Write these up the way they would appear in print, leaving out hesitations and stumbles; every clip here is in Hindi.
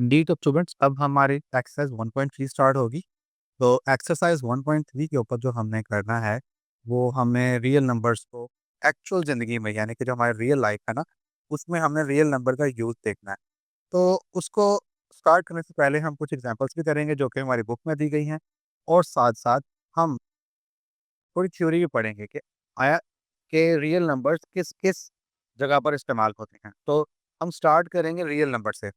डी तो स्टूडेंट्स अब हमारी एक्सरसाइज 1.3 स्टार्ट होगी। तो एक्सरसाइज 1.3 के ऊपर जो हमने करना है वो हमें रियल नंबर्स को एक्चुअल ज़िंदगी में यानी कि जो हमारी रियल लाइफ है ना उसमें हमने रियल नंबर का यूज़ देखना है। तो उसको स्टार्ट करने से पहले हम कुछ एग्जांपल्स भी करेंगे जो कि हमारी बुक में दी गई हैं और साथ साथ हम थोड़ी थ्योरी भी पढ़ेंगे कि आया कि रियल नंबर्स किस किस जगह पर इस्तेमाल होते हैं। तो हम स्टार्ट करेंगे रियल नंबर से।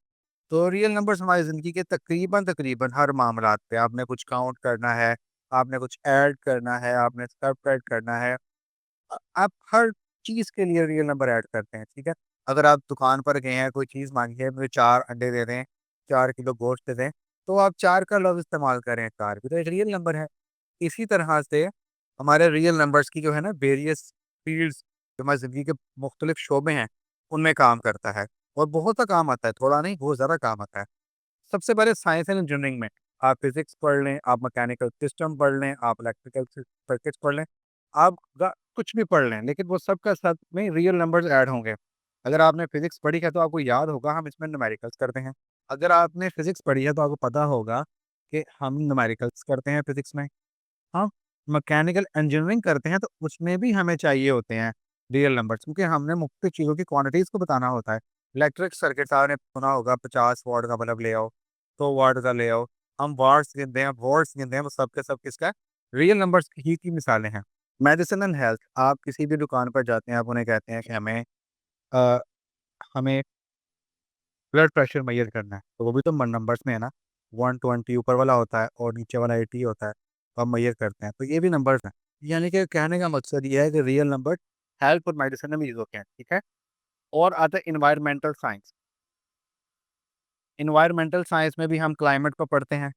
तो रियल नंबर्स हमारी ज़िंदगी के तकरीबन तकरीबन हर मामलात पे आपने कुछ काउंट करना है, आपने कुछ ऐड करना है, आपने सब्ट्रैक्ट करना है। आप हर चीज़ के लिए रियल नंबर ऐड करते हैं, ठीक है? अगर आप दुकान पर गए हैं, कोई चीज़ माँगी है, मुझे 4 अंडे दे दें, 4 किलो गोश्त दे दें, तो आप 4 का लफ्ज़ इस्तेमाल करें, 4 भी तो एक रियल नंबर है। इसी तरह से हमारे रियल नंबर्स की जो है ना वेरियस फ़ील्ड्स जो हमारी ज़िंदगी के मुख्तलिफ शोबे हैं, उनमें काम करता है और बहुत सा काम आता है, थोड़ा नहीं बहुत ज़्यादा काम आता है। सबसे पहले साइंस एंड इंजीनियरिंग में आप फिज़िक्स पढ़ लें, आप मैकेनिकल सिस्टम पढ़ लें, आप इलेक्ट्रिकल सर्किट्स पढ़ लें, आप ग कुछ भी पढ़ लें, लेकिन वो सब का सब में रियल नंबर्स ऐड होंगे। अगर आपने फिज़िक्स पढ़ी है तो आपको याद होगा हम इसमें न्यूमेरिकल्स करते हैं। अगर आपने फिज़िक्स पढ़ी है तो आपको पता होगा कि हम न्यूमेरिकल्स करते हैं फिज़िक्स में। हम मैकेनिकल इंजीनियरिंग करते हैं तो उसमें भी हमें चाहिए होते हैं रियल नंबर्स क्योंकि हमने मुख्तलिफ चीज़ों की क्वांटिटीज़ को बताना होता है। इलेक्ट्रिक सर्किट आपने सुना होगा 50 वॉट का बल्ब ले आओ, 100 वॉट का ले आओ। हम वाट्स गिनते हैं, वॉट्स गिनते हैं, वो सब के सब किसका है? रियल नंबर्स ही की मिसालें हैं। मेडिसिन एंड हेल्थ आप किसी भी दुकान पर जाते हैं, आप उन्हें कहते हैं कि अ, हमें ब्लड प्रेशर मेजर करना है, तो वो भी तो म नंबर्स में है ना। 120 ऊपर वाला होता है और नीचे वाला 80 होता है, तो हम मेजर करते हैं, तो ये भी नंबर्स हैं। यानी कि कहने का मकसद ये है कि रियल नंबर हेल्थ और मेडिसिन में भी यूज़ होते हैं, ठीक है? और आता है एनवायरमेंटल साइंस। एनवायरमेंटल साइंस में भी हम क्लाइमेट को पढ़ते हैं,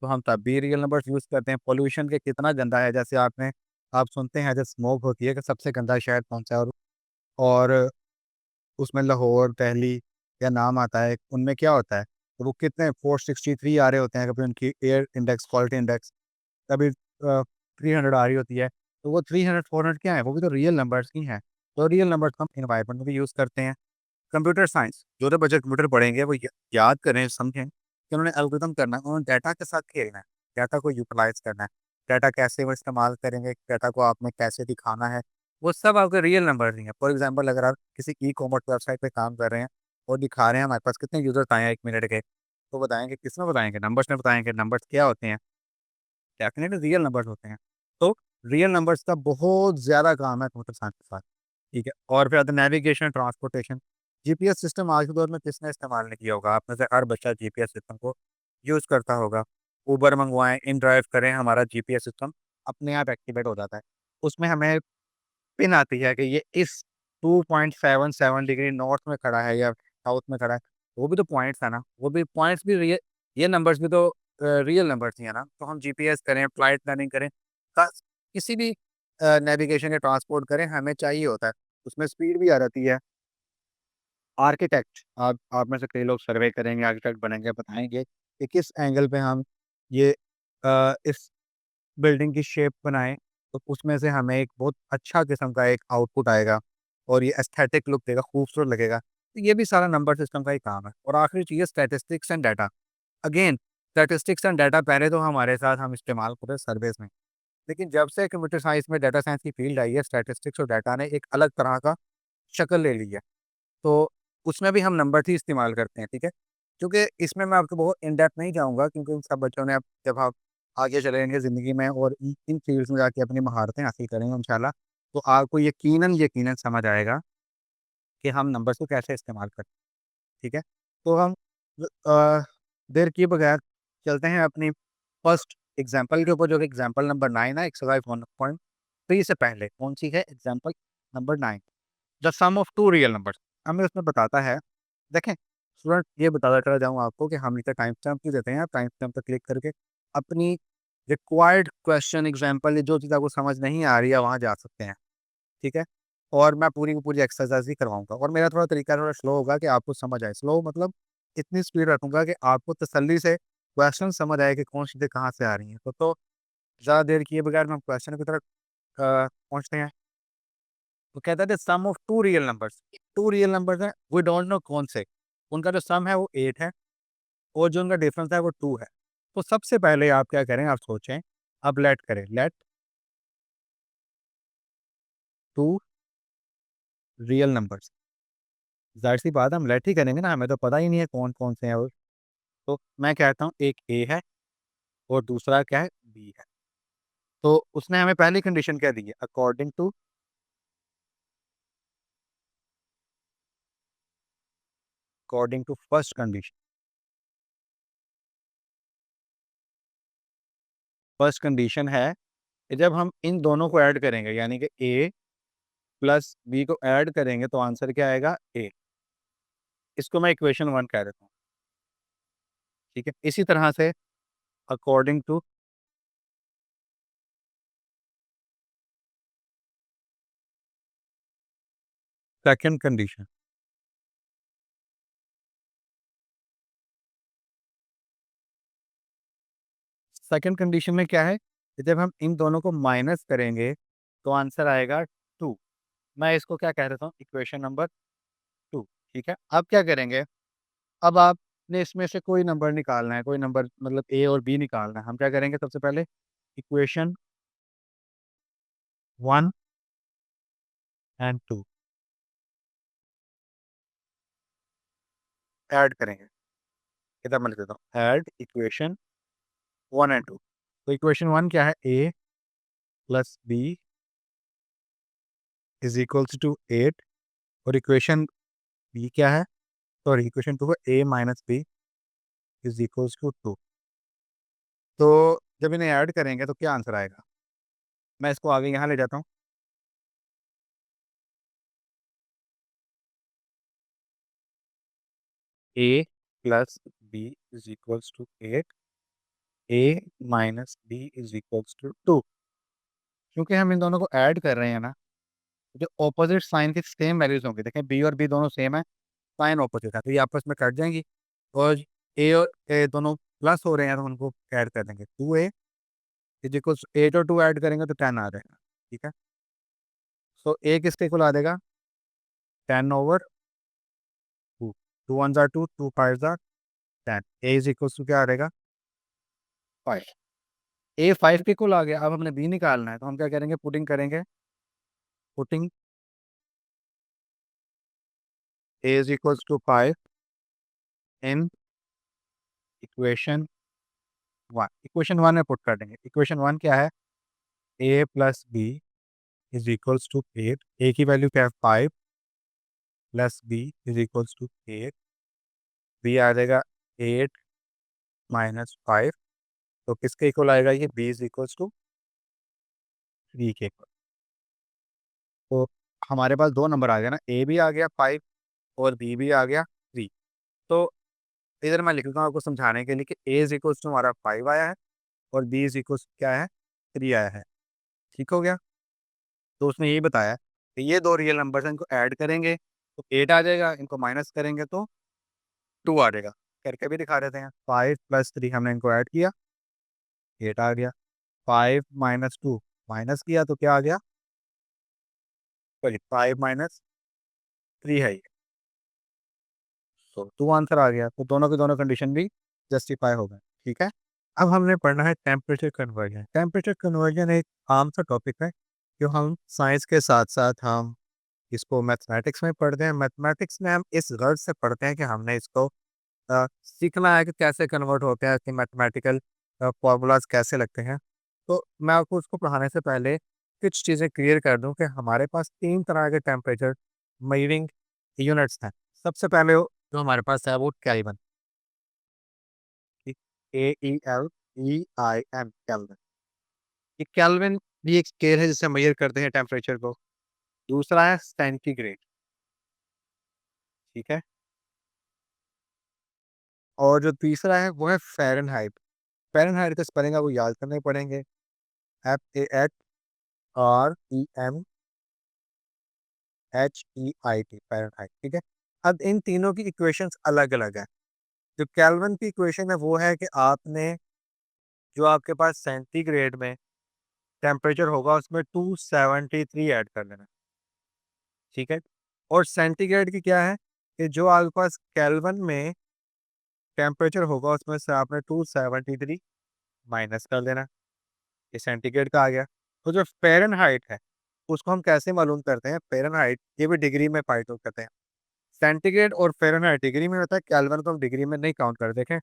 तो हम तब भी रियल नंबर्स यूज़ करते हैं। पॉल्यूशन के कितना गंदा है, जैसे आप सुनते हैं जैसे स्मोक होती है कि सबसे गंदा शहर कौन-सा है और उसमें लाहौर, दिल्ली या नाम आता है, उनमें क्या होता है, तो वो कितने 463 आ रहे होते हैं, कभी उनकी एयर इंडेक्स, क्वालिटी इंडेक्स, कभी 300 आ रही होती है, तो वो 300, 400 क्या है, वो भी तो रियल नंबर्स ही हैं। तो रियल नंबर्स हम एनवायरनमेंट में भी यूज़ करते हैं। कंप्यूटर साइंस, जो तो बच्चे कंप्यूटर पढ़ेंगे वो याद करें, समझें कि उन्होंने एल्गोरिथम करना है, उन्होंने डाटा के साथ खेलना है, डाटा को यूटिलाइज़ करना है, डाटा कैसे वो इस्तेमाल करेंगे, डाटा को आपने कैसे दिखाना है, वो सब आपके रियल नंबर्स ही हैं। फॉर एग्ज़ाम्पल अगर आप किसी ई-कॉमर्स वेबसाइट पे काम कर रहे हैं और दिखा रहे हैं हमारे पास कितने यूज़र्स आए हैं 1 मिनट के, तो बताएँगे किसमें बताएँगे? नंबर्स में बताएँगे। नंबर्स क्या होते हैं? डेफ़िनेटली रियल नंबर्स होते हैं। तो रियल नंबर्स का बहुत ज़्यादा काम है कंप्यूटर साइंस के साथ, ठीक है? और फिर आता है नेविगेशन, ट्रांसपोर्टेशन। जीपीएस सिस्टम आज के दौर में किसने इस्तेमाल नहीं किया होगा? आप में से हर बच्चा जीपीएस सिस्टम को यूज़ करता होगा। उबर मंगवाएँ, इन ड्राइव करें, हमारा जीपीएस सिस्टम अपने आप एक्टिवेट हो जाता है। उसमें हमें पिन आती है कि ये इस 2.77 डिग्री नॉर्थ में खड़ा है या साउथ में खड़ा है। वो भी तो पॉइंट्स है ना, वो भी पॉइंट्स भी ये नंबर्स भी तो रियल नंबर्स ही है ना। तो हम जीपीएस करें, फ्लाइट प्लानिंग करें, क किसी भी नेविगेशन या ट्रांसपोर्ट करें, हमें चाहिए होता है। उसमें स्पीड भी आ जाती है। आर्किटेक्ट आप में से कई लोग सर्वे करेंगे, आर्किटेक्ट बनेंगे, बताएँगे कि किस एंगल पे हम ये इस बिल्डिंग की शेप बनाएँ, तो उसमें से हमें एक बहुत अच्छा किस्म का एक आउटपुट आएगा और ये एस्थेटिक लुक देगा, खूबसूरत लगेगा। तो ये भी सारा नंबर सिस्टम का ही काम है। और आखिरी चीज़ है statistics and data. Again statistics and data पहले तो हमारे साथ हम इस्तेमाल करते थे सर्वेस में। लेकिन जब से कंप्यूटर साइंस में डाटा साइंस की फील्ड आई है, स्टैटिस्टिक्स और डाटा ने एक अलग तरह का शक्ल ले ली है। तो उसमें भी हम नंबर्स ही इस्तेमाल करते हैं, ठीक है? क्योंकि इसमें मैं आपको बहुत इन डेप्थ नहीं जाऊँगा क्योंकि इन सब बच्चों ने अब जब आप आगे चलेंगे ज़िंदगी में और इन इन फ़ील्ड्स में जाके अपनी महारतें हासिल करेंगे इंशाल्लाह, तो आपको यकीनन यकीनन समझ आएगा कि हम नंबर्स को कैसे इस्तेमाल करते हैं, ठीक है? तो हम अ, देर किए बगैर चलते हैं अपनी फर्स्ट एग्ज़ाम्पल के ऊपर जो कि एग्ज़ाम्पल नंबर 9 है, एक्सरसाइज़ 1.3 से पहले कौन-सी है example number 9। The sum of 2 real numbers. हमें उसमें बताता है, देखें स्टूडेंट ये बताता चला जाऊँ आपको कि हम नीचे टाइम स्टैम्प क्यों देते हैं, आप टाइम स्टैम्प पे क्लिक करके अपनी रिक्वायर्ड क्वेश्चन एग्ज़ाम्पल या जो चीज़ आपको समझ नहीं आ रही है वहाँ जा सकते हैं, ठीक है? और मैं पूरी की पूरी एक्सरसाइज़ ही करवाऊँगा और मेरा थोड़ा तरीका थोड़ा स्लो होगा कि आपको समझ आए। स्लो मतलब इतनी स्पीड रखूँगा कि आपको तसल्ली से क्वेश्चन समझ आए कि कौन सी चीज़ें कहाँ से आ रही हैं। तो ज़्यादा देर किए बगैर हम क्वेश्चन की तरफ पहुँचते हैं। वो कहता है the sum of 2 real numbers. 2 real numbers हैं, वी डोंट नो कौन से। उनका जो सम है वो 8 है और जो उनका डिफरेंस है वो 2 है। तो सबसे पहले आप क्या करें, आप सोचें, अब लेट करें, लेट 2 रियल नंबर्स। ज़ाहिर-सी बात है हम लेट ही करेंगे ना, हमें तो पता ही नहीं है कौन-कौन से हैं वो। तो मैं कहता हूँ एक ए है और दूसरा क्या है, बी है। तो उसने हमें पहली कंडीशन क्या दी है, according to first condition. First condition है कि जब हम इन दोनों को ऐड करेंगे, यानी कि ए प्लस बी को ऐड करेंगे तो आंसर क्या आएगा, ए। इसको मैं इक्वेशन 1 कह देता हूँ, ठीक है? इसी तरह से according to second condition, second condition में क्या है कि जब हम इन दोनों को माइनस करेंगे तो आंसर आएगा 2। मैं इसको क्या कह देता हूँ, इक्वेशन नंबर 2, ठीक है? अब क्या करेंगे, अब आपने इसमें से कोई नंबर निकालना है, कोई नंबर मतलब ए और बी निकालना है। हम क्या करेंगे, सबसे पहले इक्वेशन 1 एंड 2 ऐड करेंगे। कितना मैं लिख देता हूँ, ऐड इक्वेशन 1 एंड 2। तो इक्वेशन 1 क्या है, A plus B is equals to 8, और इक्वेशन बी क्या है, सॉरी इक्वेशन 2 है A minus B is equals to 2। तो जब इन्हें ऐड करेंगे तो क्या आंसर आएगा, मैं इसको आगे यहाँ ले जाता हूँ। A plus B is equals to 8, A minus B is equals to 2। क्योंकि हम इन दोनों को ऐड कर रहे हैं ना, जो ऑपोजिट साइन की सेम वैल्यूज होंगी, देखें बी और बी दोनों सेम है, साइन ऑपोजिट है, तो ये आपस में कट जाएंगी। और ए और ए दोनों प्लस हो रहे हैं तो उनको ऐड कर देंगे, 2a इज इक्वल्स 8 और 2 ऐड करेंगे तो 10 आ जाएगा, ठीक है? सो ए किसके इक्वल आ जाएगा, 10/2, 2 1 जार 2, 2 5 जार 10, ए इज इक्वल्स टू क्या आ जाएगा, 5। ए 5 के इक्वल आ गया, अब हमने बी निकालना है तो हम क्या करेंगे, पुटिंग करेंगे, putting A is equals to 5 in equation 1। Equation 1 में पुट कर देंगे, इक्वेशन 1 क्या है, A plus B is equals to 8, A की वैल्यू क्या है 5 plus B is equals to 8, B आ जाएगा 8 माइनस 5, तो किसके इक्वल आएगा ये, बी इज इक्वल्स टू 3 के इक्वल। तो हमारे पास दो नंबर आ गया ना, ए भी आ गया 5 और बी भी आ गया 3। तो इधर मैं लिख देता हूँ आपको समझाने के लिए कि ए इज इक्वल्स टू हमारा 5 आया है और बी इज इक्वल्स क्या है, 3 आया है, ठीक हो गया? तो उसने यही बताया कि ये दो रियल नंबर्स हैं, इनको ऐड करेंगे तो 8 आ जाएगा, इनको माइनस करेंगे तो 2 आ जाएगा। करके भी दिखा देते हैं, 5 प्लस 3 हमने इनको ऐड किया, 8 आ गया, 5 माइनस 2 माइनस किया तो क्या आ गया, सॉरी 5 माइनस 3 है ये, तो 2 आंसर आ गया। तो दोनों की दोनों कंडीशन भी जस्टिफाई हो गए, ठीक है? अब हमने पढ़ना है टेम्परेचर कन्वर्जन। टेम्परेचर कन्वर्जन एक आम सा टॉपिक है जो हम साइंस के साथ-साथ हम इसको मैथमेटिक्स में पढ़ते हैं। मैथमेटिक्स में हम इस गर्ज़ से पढ़ते हैं कि हमने इसको सीखना है कि कैसे कन्वर्ट होते हैं, इसके मैथमेटिकल फ़ॉर्मूलाज़ कैसे लगते हैं। तो मैं आपको उसको पढ़ाने से पहले कुछ चीज़ें क्लियर कर दूँ कि हमारे पास 3 तरह के टेम्परेचर मेजरिंग यूनिट्स हैं। सबसे पहले जो हमारे पास है वो केल्विन, KELVIN, केल्विन। ये केल्विन भी एक स्केल है जिससे मेजर करते हैं टेम्परेचर को। दूसरा है सेंटीग्रेड, ठीक है? और जो तीसरा है वो है फ़ारेनहाइट। फ़ारेनहाइट का स्पेलिंग आपको याद करने पड़ेंगे, FARENHEIT, फ़ारेनहाइट, ठीक है? अब इन तीनों की इक्वेशंस अलग-अलग हैं। जो केल्विन की इक्वेशन है वो है कि आपने जो आपके पास सेंटीग्रेड में टेम्परेचर होगा उसमें 273 ऐड कर देना, ठीक है? और सेंटीग्रेड की क्या है कि जो आपके पास केल्विन में टेम्परेचर होगा उसमें से आपने 273 माइनस कर देना, ये सेंटीग्रेड का आ गया। तो जो फ़ारेनहाइट है, उसको हम कैसे मालूम करते हैं? फ़ारेनहाइट ये भी डिग्री में फाइट आउट करते हैं। सेंटीग्रेड और फ़ारेनहाइट डिग्री में होता है, केल्विन को हम डिग्री में नहीं काउंट करते। देखें,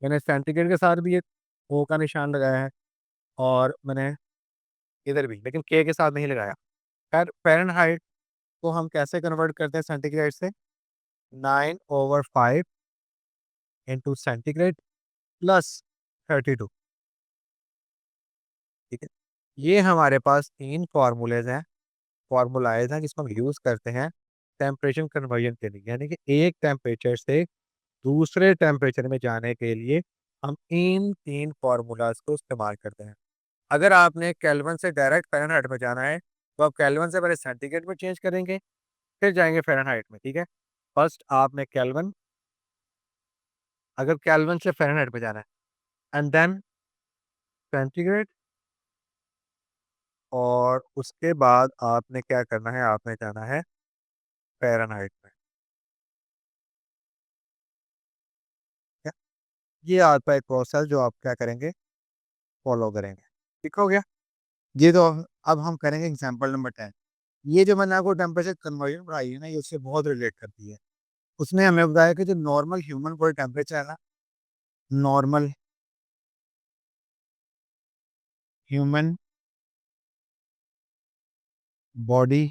मैंने सेंटीग्रेड के साथ भी एक O का निशान लगाया है और मैंने इधर भी, लेकिन K के साथ नहीं लगाया। खैर, फ़ारेनहाइट को हम कैसे कन्वर्ट करते हैं सेंटीग्रेड से? 9/5 इंटू सेंटीग्रेड प्लस 32, ठीक है? ये हमारे पास 3 फ़ॉर्मूलेज़ हैं, फ़ॉर्मूलाइज़ हैं जिसको हम यूज़ करते हैं टेम्परेचर कन्वर्जन के लिए। यानी कि एक टेम्परेचर से दूसरे टेम्परेचर में जाने के लिए हम इन 3 फ़ॉर्मूलाज़ को इस्तेमाल करते हैं। अगर आपने केल्विन से डायरेक्ट फ़ारेनहाइट में जाना है, तो आप केल्विन से पहले सेंटीग्रेड में चेंज करेंगे, फिर जाएँगे फ़ारेनहाइट में, ठीक है? फर्स्ट आपने केल्विन, अगर केल्विन से फ़ारेनहाइट में जाना है एंड देन सेंटीग्रेड, और उसके बाद आपने क्या करना है, आपने जाना है फ़ारेनहाइट में, ठीक है? ये आपका एक प्रोसेस जो आप क्या करेंगे, फ़ॉलो करेंगे। ठीक हो गया? ये तो अब हम करेंगे एग्ज़ाम्पल नंबर 10। ये जो मैंने आपको टेम्परेचर कन्वर्जन पढ़ाई है ना, ये उससे बहुत रिलेट करती है। उसने हमें बताया कि जो नॉर्मल ह्यूमन बॉडी टेम्परेचर है ना, normal human body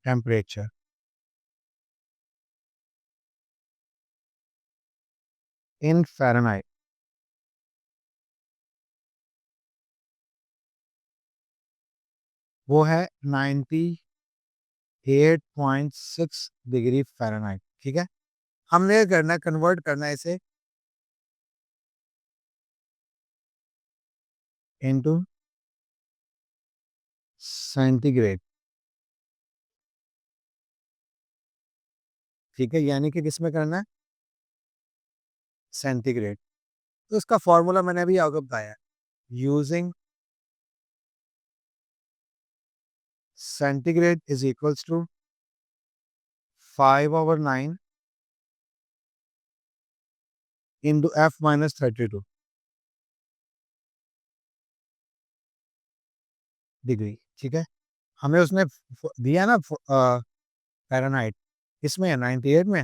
temperature in Fahrenheit, वो है 98.6 डिग्री फ़ारेनहाइट, ठीक है? हमने ये करना है, कन्वर्ट करना है इसे इनटू सेंटीग्रेड, ठीक है? यानी कि किसमें करना है? सेंटीग्रेड। तो इसका फ़ॉर्मूला मैंने अभी आपको बताया है। Using centigrade is equals to 5/9 into F minus 32 degree, ठीक है? हमें उसने दिया ना फ़ारेनहाइट, इसमें है 98 में,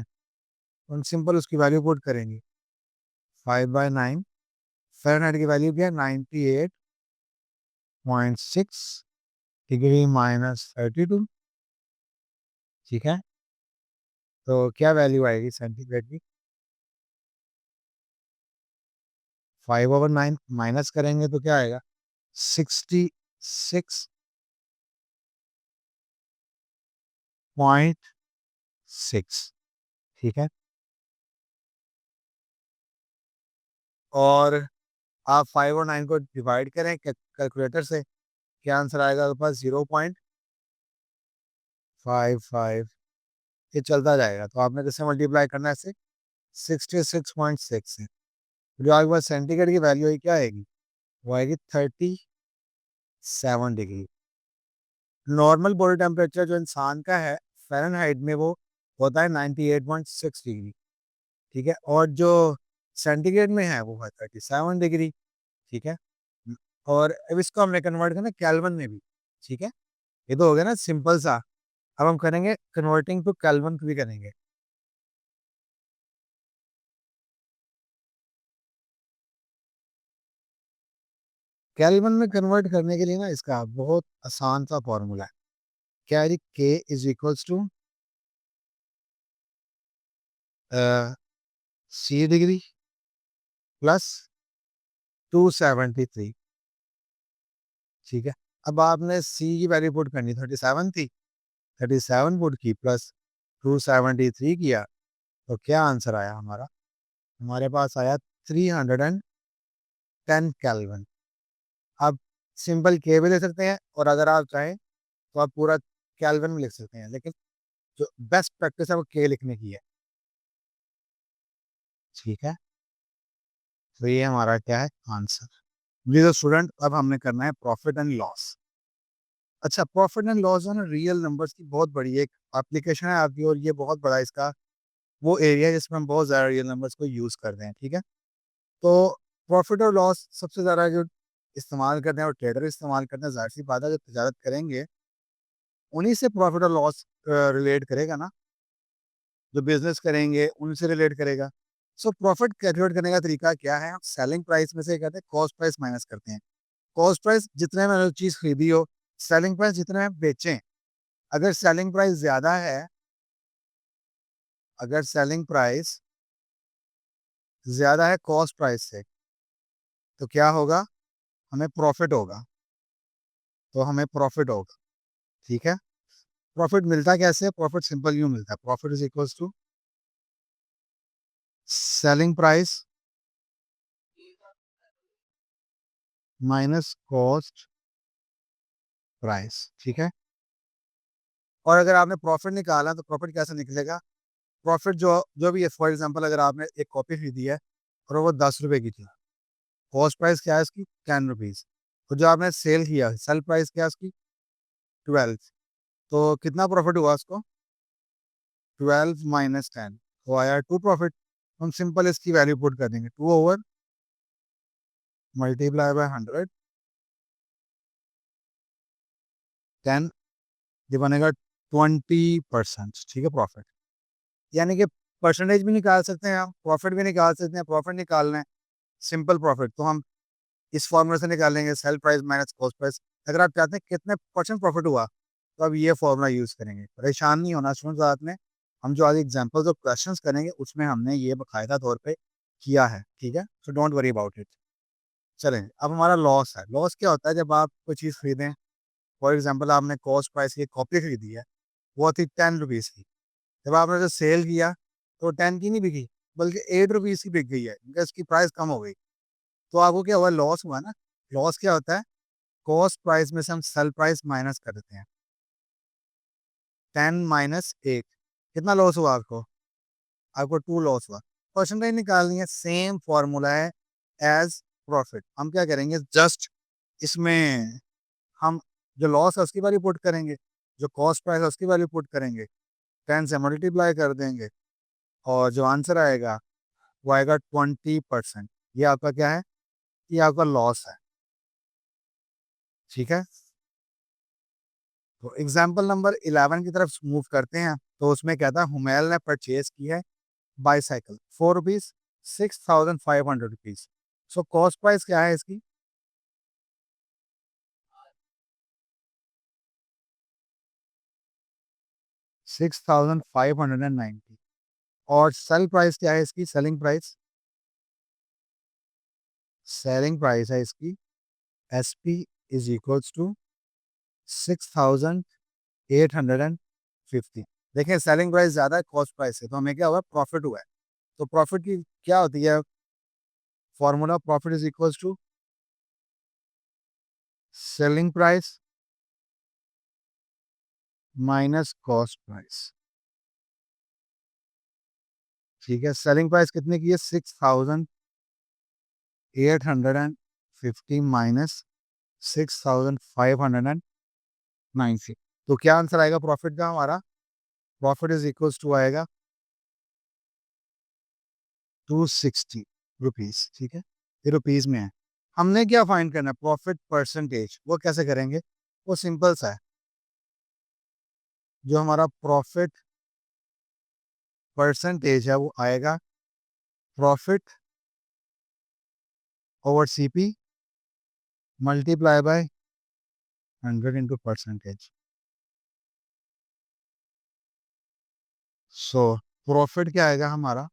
हम सिंपल उसकी वैल्यू पुट करेंगे। 5/9 फ़ारेनहाइट की वैल्यू क्या है? 98.6 डिग्री माइनस 32, ठीक है? तो क्या वैल्यू आएगी सेंटीग्रेड की? 5/9 माइनस करेंगे तो क्या आएगा? 66.6, ठीक है? और आप 5 और 9 को डिवाइड करें कैलकुलेटर से, क्या आंसर आएगा आपके पास? 0.55, ये चलता जाएगा। तो आपने किससे मल्टीप्लाई करना है इसे? 66.6 से। जो आपके पास सेंटीग्रेड की वैल्यू है क्या आएगी? वो आएगी 37 डिग्री। नॉर्मल बॉडी टेम्परेचर जो इंसान का है फ़ारेनहाइट में, वो होता है 98.6 डिग्री, ठीक है? और जो सेंटीग्रेड में है वो है 37 डिग्री, ठीक है? और अब इसको हमने कन्वर्ट करना है केल्विन में भी, ठीक है? ये तो हो गया ना सिंपल सा। अब हम करेंगे कन्वर्टिंग टू केल्विन भी करेंगे। केल्विन में कन्वर्ट करने के लिए ना इसका बहुत आसान सा फॉर्मूला है। क्या है जी? K is equals to C degree plus 273, ठीक है? अब आपने C की वैल्यू पुट करनी, 37 थी, 37 पुट की प्लस 273 किया, तो क्या आंसर आया हमारा? हमारे पास आया 310 केल्विन। आप सिंपल K भी दे सकते हैं और अगर आप चाहें तो आप पूरा केल्विन में लिख सकते हैं, लेकिन जो बेस्ट प्रैक्टिस है वो K लिखने की है, ठीक है? तो ये हमारा क्या है? आंसर। जी तो स्टूडेंट, अब हमने करना है प्रॉफिट एंड लॉस। अच्छा, प्रॉफिट एंड लॉस है ना, रियल नंबर्स की बहुत बड़ी एक एप्लीकेशन है आपकी, और ये बहुत बड़ा इसका वो एरिया है जिसमें हम बहुत ज़्यादा रियल नंबर्स को यूज़ कर रहे हैं, ठीक है? तो प्रॉफिट और लॉस सबसे ज़्यादा जो इस्तेमाल करते हैं और ट्रेडर इस्तेमाल करते हैं, ज़ाहिर-सी बात है, जो तिजारत करेंगे, उन्हीं से प्रॉफिट और लॉस रिलेट करेगा ना, जो बिज़नेस करेंगे, उनसे रिलेट करेगा। सो प्रॉफिट कैलकुलेट करने का तरीका क्या है? हम सेलिंग प्राइस में से कहते हैं कॉस्ट प्राइस माइनस करते हैं। कॉस्ट प्राइस जितने में जो चीज़ खरीदी हो, सेलिंग प्राइस जितने में बेचें। अगर सेलिंग प्राइस ज़्यादा है, अगर सेलिंग प्राइस ज़्यादा है कॉस्ट प्राइस से, तो क्या होगा? हमें प्रॉफिट होगा, तो हमें प्रॉफिट होगा, ठीक है? प्रॉफिट मिलता कैसे है? प्रॉफिट सिंपल यूँ मिलता है, profit is equals to selling price minus cost price, ठीक है? और अगर आपने प्रॉफिट निकाला तो प्रॉफिट कैसे निकलेगा? प्रॉफिट जो जो भी है, फॉर एग्ज़ाम्पल अगर आपने एक कॉपी खरीदी है और वो ₹10 की थी, कॉस्ट प्राइस क्या है इसकी? ₹10। तो जो आपने सेल किया, सेल प्राइस क्या है उसकी? 12। तो कितना प्रॉफिट हुआ उसको? 12 माइनस 10 तो आया 2 प्रॉफिट। हम सिंपल इसकी वैल्यू पुट कर देंगे, 2 ओवर मल्टीप्लाई बाय 100, 10 ये बनेगा 20%, ठीक है प्रॉफिट। यानी कि परसेंटेज भी निकाल सकते हैं हम, प्रॉफिट भी निकाल सकते हैं। प्रॉफिट निकालना है, सिंपल प्रॉफिट, तो हम इस फॉर्मूले से निकालेंगे, sale price minus cost price. अगर आप चाहते हैं कितने परसेंट प्रॉफिट हुआ, तो अब ये फॉर्मूला यूज़ करेंगे। परेशान नहीं होना स्टूडेंट्स साथ में, हम जो आज एग्जांपल्स और क्वेश्चंस करेंगे उसमें हमने ये बाकायदा तौर पे किया है, ठीक है? So don't worry about it. चलें, अब हमारा लॉस है। लॉस क्या होता है? जब आप कोई चीज़ खरीदें, फॉर एग्जांपल आपने कॉस्ट प्राइस की एक कॉपी खरीदी है, वो थी ₹10 की। जब आपने उसे सेल किया, तो 10 की नहीं बिकी, बल्कि ₹8 की बिक गई है, क्योंकि उसकी प्राइस कम हो गई। तो आपको क्या हुआ? लॉस हुआ ना। लॉस क्या होता है? कॉस्ट प्राइस में से हम सेल प्राइस माइनस कर देते हैं। 10 माइनस 8 कितना लॉस हुआ आपको? आपको 2 लॉस हुआ। परसेंटेज निकालनी है, सेम फॉर्मूला है एज़ प्रॉफिट। हम क्या करेंगे? जस्ट इसमें हम जो लॉस है उसकी वैल्यू पुट करेंगे, जो कॉस्ट प्राइस है उसकी वैल्यू पुट करेंगे, 10 से मल्टीप्लाई कर देंगे और जो आंसर आएगा वो आएगा 20%। ये आपका क्या है? ये आपका लॉस है, ठीक है? तो एग्जाम्पल नंबर 11 की तरफ मूव करते हैं। तो उसमें कहता है हुमैल ने परचेज की है बाईसाइकिल ₹4, 6500 सो कॉस्ट प्राइस क्या है इसकी? 6590 और सेल प्राइस क्या है इसकी? सेलिंग प्राइस, सेलिंग प्राइस है इसकी SP इज इक्वल्स टू 6850। देखिए सेलिंग प्राइस ज्यादा है कॉस्ट प्राइस से, तो हमें क्या हुआ? प्रॉफिट हुआ है। तो प्रॉफिट की क्या होती है formula? Profit is equals to selling price minus cost price, ठीक है? सेलिंग प्राइस कितने की है? 6850 माइनस 6590। तो क्या आंसर आएगा प्रॉफिट का हमारा? प्रॉफिट इज इक्वल्स टू आएगा 260 रुपीज, ठीक है? ये रुपीज में है। हमने क्या फाइंड करना है? Profit percentage. वो कैसे करेंगे? वो सिंपल सा है। जो हमारा प्रॉफिट परसेंटेज है वो आएगा profit over CP multiply by 100 into percentage. So profit क्या आएगा हमारा?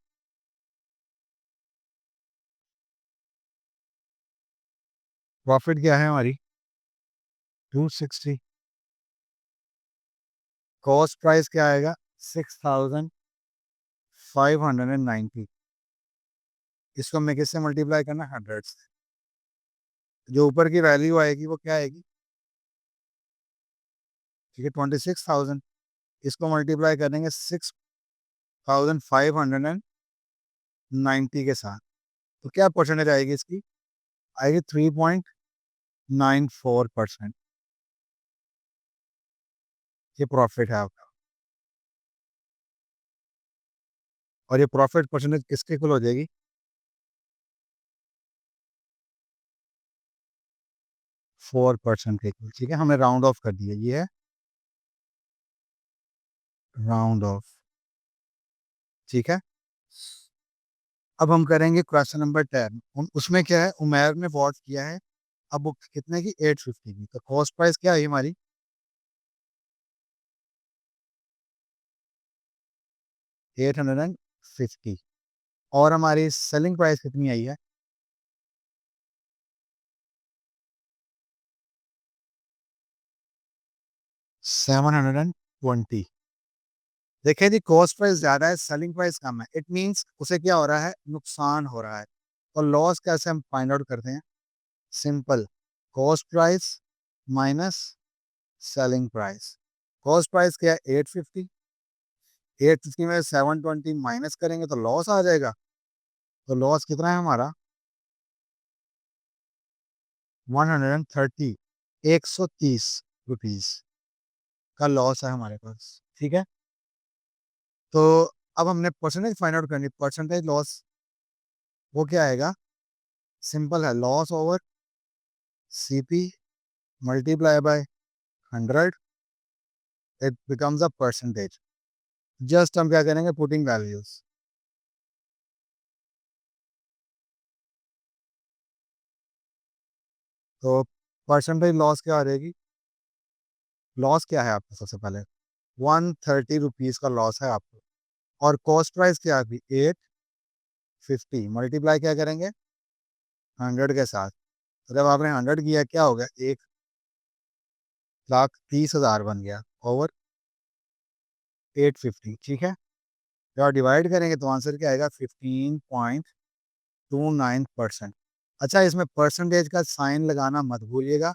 प्रॉफिट क्या है हमारी? 260। कॉस्ट प्राइस क्या आएगा? 6590। इसको हमें किससे मल्टीप्लाई करना है? 100 से। जो ऊपर की वैल्यू आएगी वो क्या आएगी? ठीक है, 26,000। इसको मल्टीप्लाई करेंगे 6590 के साथ, तो क्या परसेंटेज आएगी इसकी? आएगी 3.94%। ये प्रॉफिट है आपका। और ये प्रॉफिट परसेंटेज किसके इक्वल हो जाएगी? 4% के इक्वल, ठीक है? हमने राउंड ऑफ कर दिया, ये है राउंड ऑफ, ठीक है? अब हम करेंगे क्वेश्चन नंबर 10। उसमें क्या है, उमैर ने वॉट किया है, अब वो कितने की? 850 की। तो कॉस्ट प्राइस क्या है हमारी? 850। और हमारी सेलिंग प्राइस कितनी आई है? 720। देखिए जी, कॉस्ट प्राइस ज्यादा है, सेलिंग प्राइस कम है, इट मींस उसे क्या हो रहा है? नुकसान हो रहा है। और लॉस कैसे हम फाइंड आउट करते हैं? Simple, cost price minus selling price. Cost price क्या है? 850। 850 में 720 माइनस करेंगे तो लॉस आ जाएगा। तो लॉस कितना है हमारा? 130, 130 रुपीज का लॉस है हमारे पास, ठीक है? तो अब हमने परसेंटेज फाइंड आउट करनी। परसेंटेज लॉस वो क्या आएगा? सिंपल है, loss over CP multiply by 100, it becomes a percentage. Just हम क्या करेंगे? Putting values. तो परसेंटेज लॉस क्या आ जाएगी? लॉस क्या है आपका? सबसे पहले 130 रुपीज का लॉस है आपको। और कॉस्ट प्राइस क्या थी? 850 मल्टीप्लाई क्या करेंगे? 100 के साथ। तो जब आपने 100 किया, क्या हो गया? 1,30,000 बन गया ओवर 850, ठीक है? जब आप डिवाइड करेंगे तो आंसर क्या आएगा? 15.29%। अच्छा, इसमें परसेंटेज का साइन लगाना मत भूलिएगा,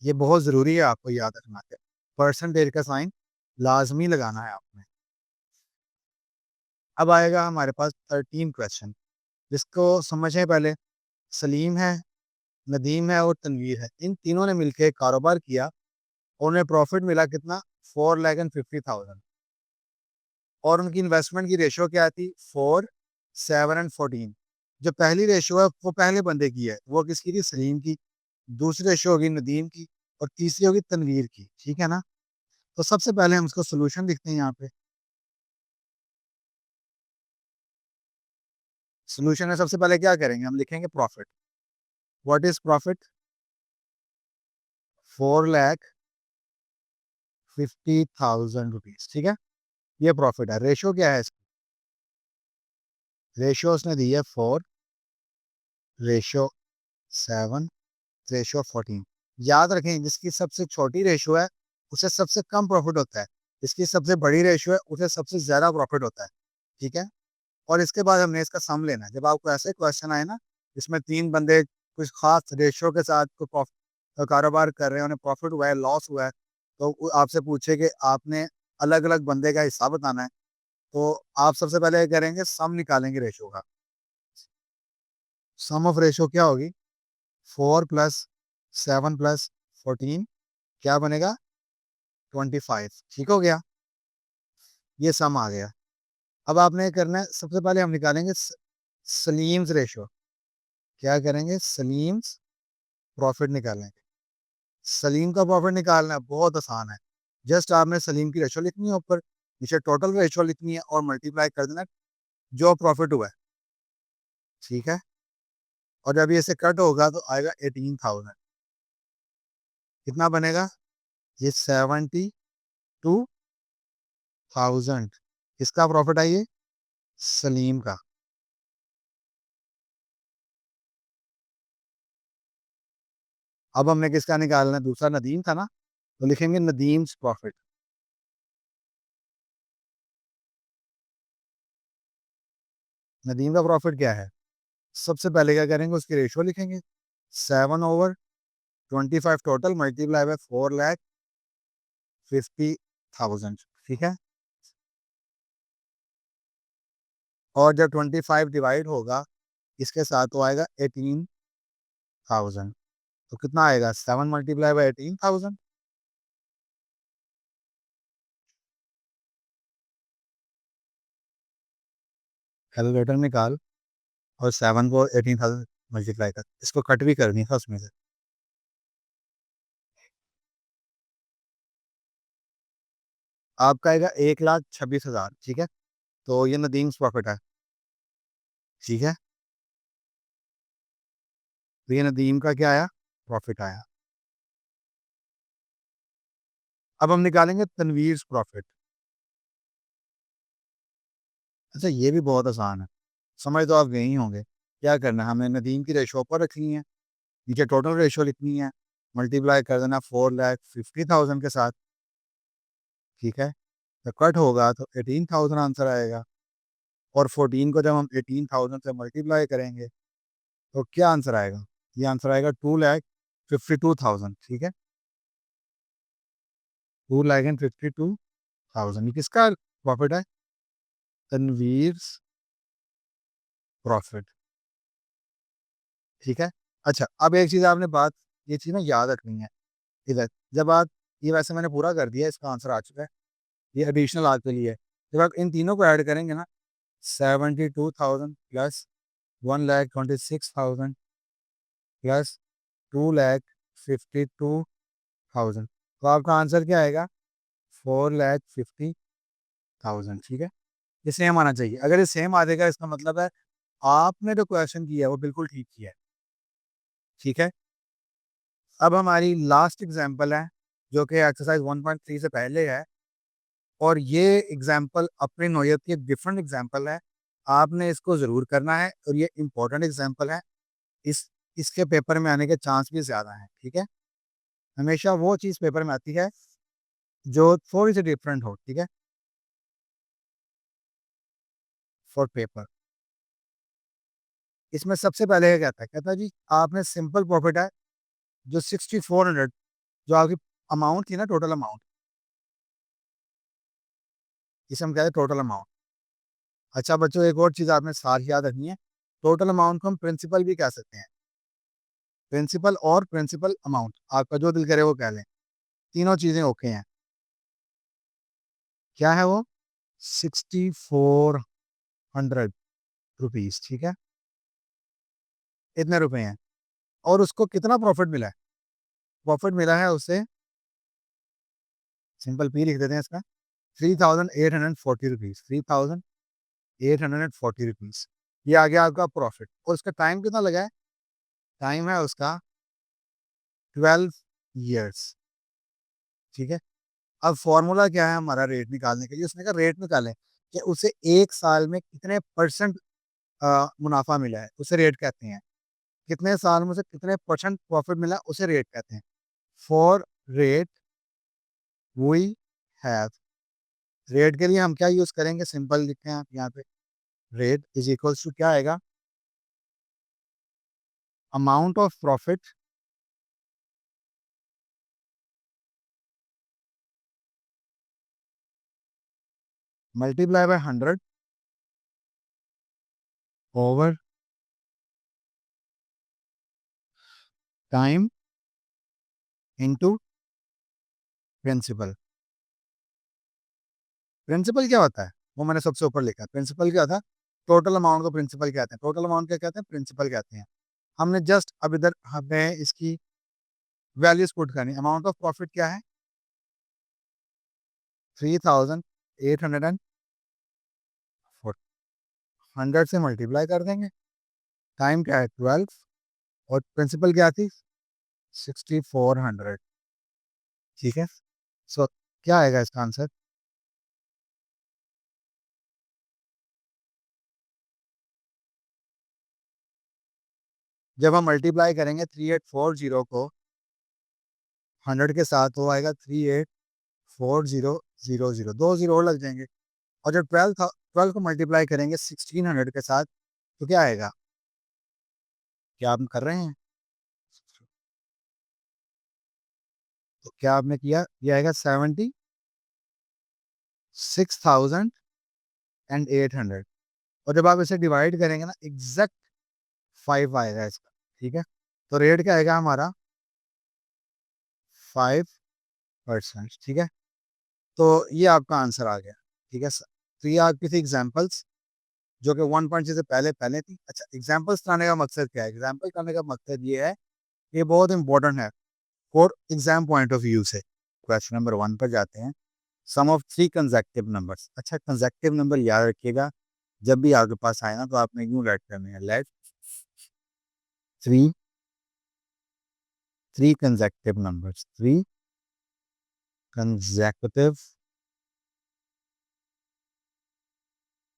ये बहुत ज़रूरी है आपको याद रखना है। परसेंटेज का साइन लाजमी लगाना है आपने। अब आएगा हमारे पास 13 क्वेश्चन, जिसको समझें पहले। सलीम है, नदीम है और तनवीर है, इन तीनों ने मिलकर कारोबार किया और उन्हें प्रॉफिट मिला कितना? 4,50,000। और उनकी इन्वेस्टमेंट की रेशियो क्या थी? 4, 7 एंड 14। जो पहली रेशियो है वो पहले बंदे की है, वो किसकी थी? सलीम की। दूसरी रेशियो होगी नदीम की, और तीसरी होगी तनवीर की, ठीक है ना? तो सबसे पहले हम इसको सोल्यूशन लिखते हैं यहाँ पे। सोल्यूशन में सबसे पहले क्या करेंगे? हम लिखेंगे profit. What is profit? 4,50,000 rupees, ठीक है? ये प्रॉफिट है। रेशियो क्या है? रेशियो उसने दी है 4, रेशियो 7, रेशियो 14। याद रखें, जिसकी सबसे छोटी रेशियो है उसे सबसे कम प्रॉफिट होता है, जिसकी सबसे बड़ी रेशियो है उसे सबसे ज्यादा प्रॉफिट होता है, ठीक है? और इसके बाद हमने इसका सम लेना है। जब आपको ऐसे क्वेश्चन आए ना, जिसमें तीन बंदे कुछ खास रेशियो के साथ कोई कारोबार कर रहे हैं, उन्हें प्रॉफिट हुआ है, लॉस हुआ है, तो आपसे पूछे कि आपने अलग अलग बंदे का हिस्सा बताना है, तो आप सबसे पहले ये करेंगे, सम निकालेंगे रेशियो का। सम ऑफ रेशियो क्या होगी? 4 + 7 + 14 क्या बनेगा? 25, ठीक हो गया? ये सम आ गया। अब आपने ये करना है, सबसे पहले हम निकालेंगे सलीम्स रेशियो। क्या करेंगे? सलीम्स प्रॉफिट निकालेंगे। सलीम का प्रॉफिट निकालना है, बहुत आसान है। जस्ट आपने सलीम की रेशियो लिखनी है ऊपर, नीचे टोटल रेशियो लिखनी है और मल्टीप्लाई कर देना जो प्रॉफिट हुआ है, ठीक है? और जब ये से कट होगा तो आएगा 18,000। कितना बनेगा? ये 72,000 किसका प्रॉफिट है? ये सलीम का। अब हमने किसका निकालना है? दूसरा नदीम था ना, तो लिखेंगे नदीम्स प्रॉफिट। नदीम का प्रॉफिट क्या है? सबसे पहले क्या करेंगे? उसकी रेशियो लिखेंगे, 7/25 टोटल मल्टीप्लाई बाय 4,50,000, ठीक है? और जब 25 डिवाइड होगा इसके साथ तो आएगा 18,000। तो कितना आएगा? 7 × 18,000। कैलकुलेटर निकाल और 7 को 18,000 मल्टीप्लाई कर, इसको कट भी करनी है उसमें से। आपका आएगा 1,26,000, ठीक है। तो ये नदीम्स प्रॉफिट है, ठीक है। तो ये नदीम का क्या आया, प्रॉफिट आया। अब हम निकालेंगे तनवीर प्रॉफिट। अच्छा, ये भी बहुत आसान है, समझ तो आप गए ही होंगे। क्या करना है, हमें नदीम की रेशो पर रखनी है, नीचे टोटल रेशो लिखनी है, मल्टीप्लाई कर देना 4,50,000 के साथ, ठीक है। तो कट होगा तो 18,000 आंसर आएगा। और 14 को जब हम 18,000 से मल्टीप्लाई करेंगे तो क्या आंसर आएगा, ये आंसर आएगा 2,52,000, ठीक है। 2,52,000 ये किसका प्रॉफिट है, तनवीर प्रॉफिट, ठीक है। अच्छा, अब एक चीज़ आपने बात, ये चीज़ ना याद रखनी है इधर, जब आप, ये वैसे मैंने पूरा कर दिया, इसका आंसर आ चुका है, ये एडिशनल आपके लिए है। जब आप इन तीनों को ऐड करेंगे ना, 72,000 प्लस 1,26,000 प्लस 2,52,000, तो आपका आंसर क्या आएगा, 4,50,000, ठीक है। ये सेम आना चाहिए, अगर ये सेम आ जाएगा इसका मतलब है आपने जो क्वेश्चन किया है वो बिल्कुल ठीक किया है, ठीक है। अब हमारी लास्ट एग्जांपल है, जो कि एक्सरसाइज 1.3 से पहले है, और ये एग्जांपल अपनी नौयत की एक डिफरेंट एग्जांपल है। आपने इसको ज़रूर करना है और ये इम्पोर्टेंट एग्जांपल है, इस इसके पेपर में आने के चांस भी ज़्यादा हैं, ठीक है। हमेशा वो चीज़ पेपर में आती है जो थोड़ी सी डिफरेंट हो, ठीक है, फॉर पेपर। इसमें सबसे पहले क्या कहता है, कहता है जी आपने सिंपल प्रॉफिट है जो 6,400, जो आपकी अमाउंट थी ना, टोटल अमाउंट, जिसे हम कहते हैं टोटल अमाउंट। अच्छा बच्चों, एक और चीज़ आपने साथ ही याद रखनी है, टोटल अमाउंट को हम प्रिंसिपल भी कह सकते हैं, प्रिंसिपल और प्रिंसिपल अमाउंट, आपका जो दिल करे वो कह लें, तीनों चीज़ें ओके हैं। क्या है वो, 6,400 रुपीज़, ठीक है, इतने रुपए हैं। और उसको कितना प्रॉफिट मिला है, प्रॉफिट मिला है उसे, सिंपल पी लिख देते हैं इसका, 3,840 रुपीज़, 3,840 रुपीज़, ये आ गया आपका प्रॉफिट। और उसका टाइम कितना लगा है, टाइम है उसका 12 ईयर्स, ठीक है। अब फॉर्मूला क्या है हमारा रेट निकालने के लिए, उसने कहा रेट निकालें कि उसे एक साल में कितने परसेंट मुनाफा मिला है, उसे रेट कहते हैं। कितने साल में उसे कितने परसेंट प्रॉफिट मिला उसे रेट कहते हैं। For rate we have, rate के लिए हम क्या यूज करेंगे, सिंपल लिखते हैं आप यहाँ पे, रेट इज इक्वल्स टू क्या आएगा, amount of profit multiply by 100 over time into principal. Principal क्या होता है, वो मैंने सबसे ऊपर लिखा है, प्रिंसिपल क्या था, टोटल अमाउंट को प्रिंसिपल कहते हैं, टोटल अमाउंट क्या कहते हैं, प्रिंसिपल कहते हैं। हमने जस्ट अब इधर हमें इसकी वैल्यूज पुट करनी, अमाउंट ऑफ प्रॉफिट क्या है, 3,840, 100 से मल्टीप्लाई कर देंगे, टाइम क्या है 12, और प्रिंसिपल क्या थी 6,400, ठीक है। सो क्या आएगा इसका आंसर, जब हम मल्टीप्लाई करेंगे 3,840 को 100 के साथ, वो आएगा 3,840,000, दो जीरो और लग जाएंगे। और जब 12 को मल्टीप्लाई करेंगे 1,600 के साथ, तो क्या आएगा, क्या आप कर रहे हैं, तो क्या आपने किया, ये आएगा 76,800। और जब आप इसे डिवाइड करेंगे ना, एग्जैक्ट 5 आएगा इसका, ठीक है। तो रेट क्या आएगा हमारा, 5%, ठीक है। तो ये आपका आंसर आ गया, ठीक है। तो ये आपकी थी एग्जाम्पल्स जो कि 1 से पहले पहले थी। अच्छा, एग्जाम्पल्स लाने का मकसद क्या है? एग्जाम्पल करने का मकसद ये है, ये बहुत इंपॉर्टेंट है for exam point of view से। क्वेश्चन नंबर 1 पर जाते हैं। सम ऑफ 3 कंसेक्टिव नंबर्स। अच्छा, कंसेक्टिव नंबर याद रखिएगा, जब भी आपके पास आए ना तो आपने यूं राइट करने हैं, late three consecutive numbers, 3 consecutive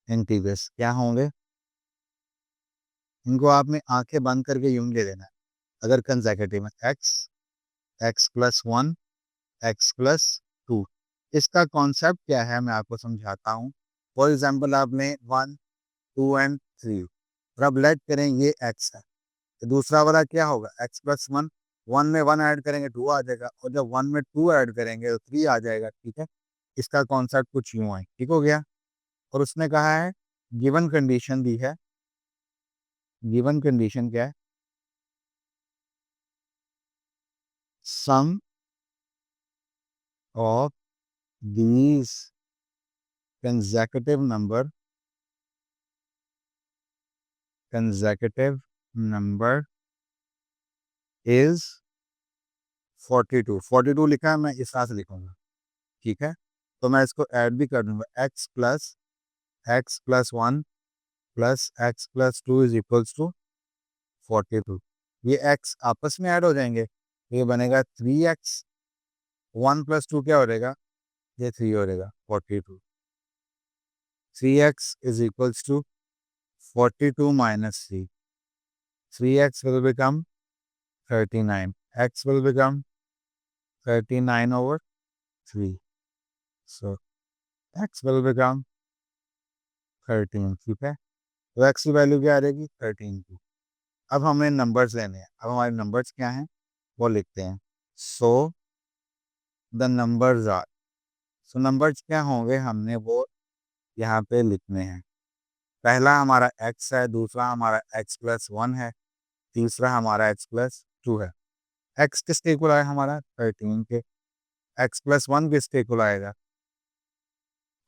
integers क्या होंगे? इनको आपने आंखें बंद करके यूं ले लेना है। अगर कंसेक्यूटिव है, एक्स प्लस 1, एक्स प्लस 2। इसका कॉन्सेप्ट क्या है मैं आपको समझाता हूँ। फॉर एग्जाम्पल आपने 1, 2 एंड 3, और अब लेट करें ये एक्स है, तो दूसरा वाला क्या होगा? X plus 1। 1 में 1 ऐड करेंगे 2 आ जाएगा, और जब 1 में 2 ऐड करेंगे तो 3 आ जाएगा। ठीक है, इसका कॉन्सेप्ट कुछ यूं है। ठीक हो गया। और उसने कहा है, गिवन कंडीशन दी है। गिवन कंडीशन क्या है? Sum of these consecutive number consecutive number is 42। 42 लिखा है, मैं इस तरह से लिखूंगा। ठीक है, तो मैं इसको ऐड भी कर दूंगा। X plus 1 plus x plus 2 is equals to 42। ये एक्स आपस में ऐड हो जाएंगे, ये बनेगा 3x। 1 प्लस 2 क्या हो जाएगा? ये 3 हो जाएगा, 42। 3x is equals to 42 minus 3। 3x will become 39। x will become 39 over 3। So x will become 13। ठीक है, तो x की वैल्यू क्या आ जाएगी? 13 की। अब हमें नंबर्स लेने हैं। अब हमारे नंबर्स क्या हैं वो लिखते हैं। So the numbers are, so numbers क्या होंगे हमने वो यहाँ पे लिखने हैं। पहला हमारा x है, दूसरा हमारा x प्लस 1 है, तीसरा हमारा x प्लस 2 है। x किसके इक्वल आया? हमारा 13 के। x प्लस 1 किसके इक्वल आएगा?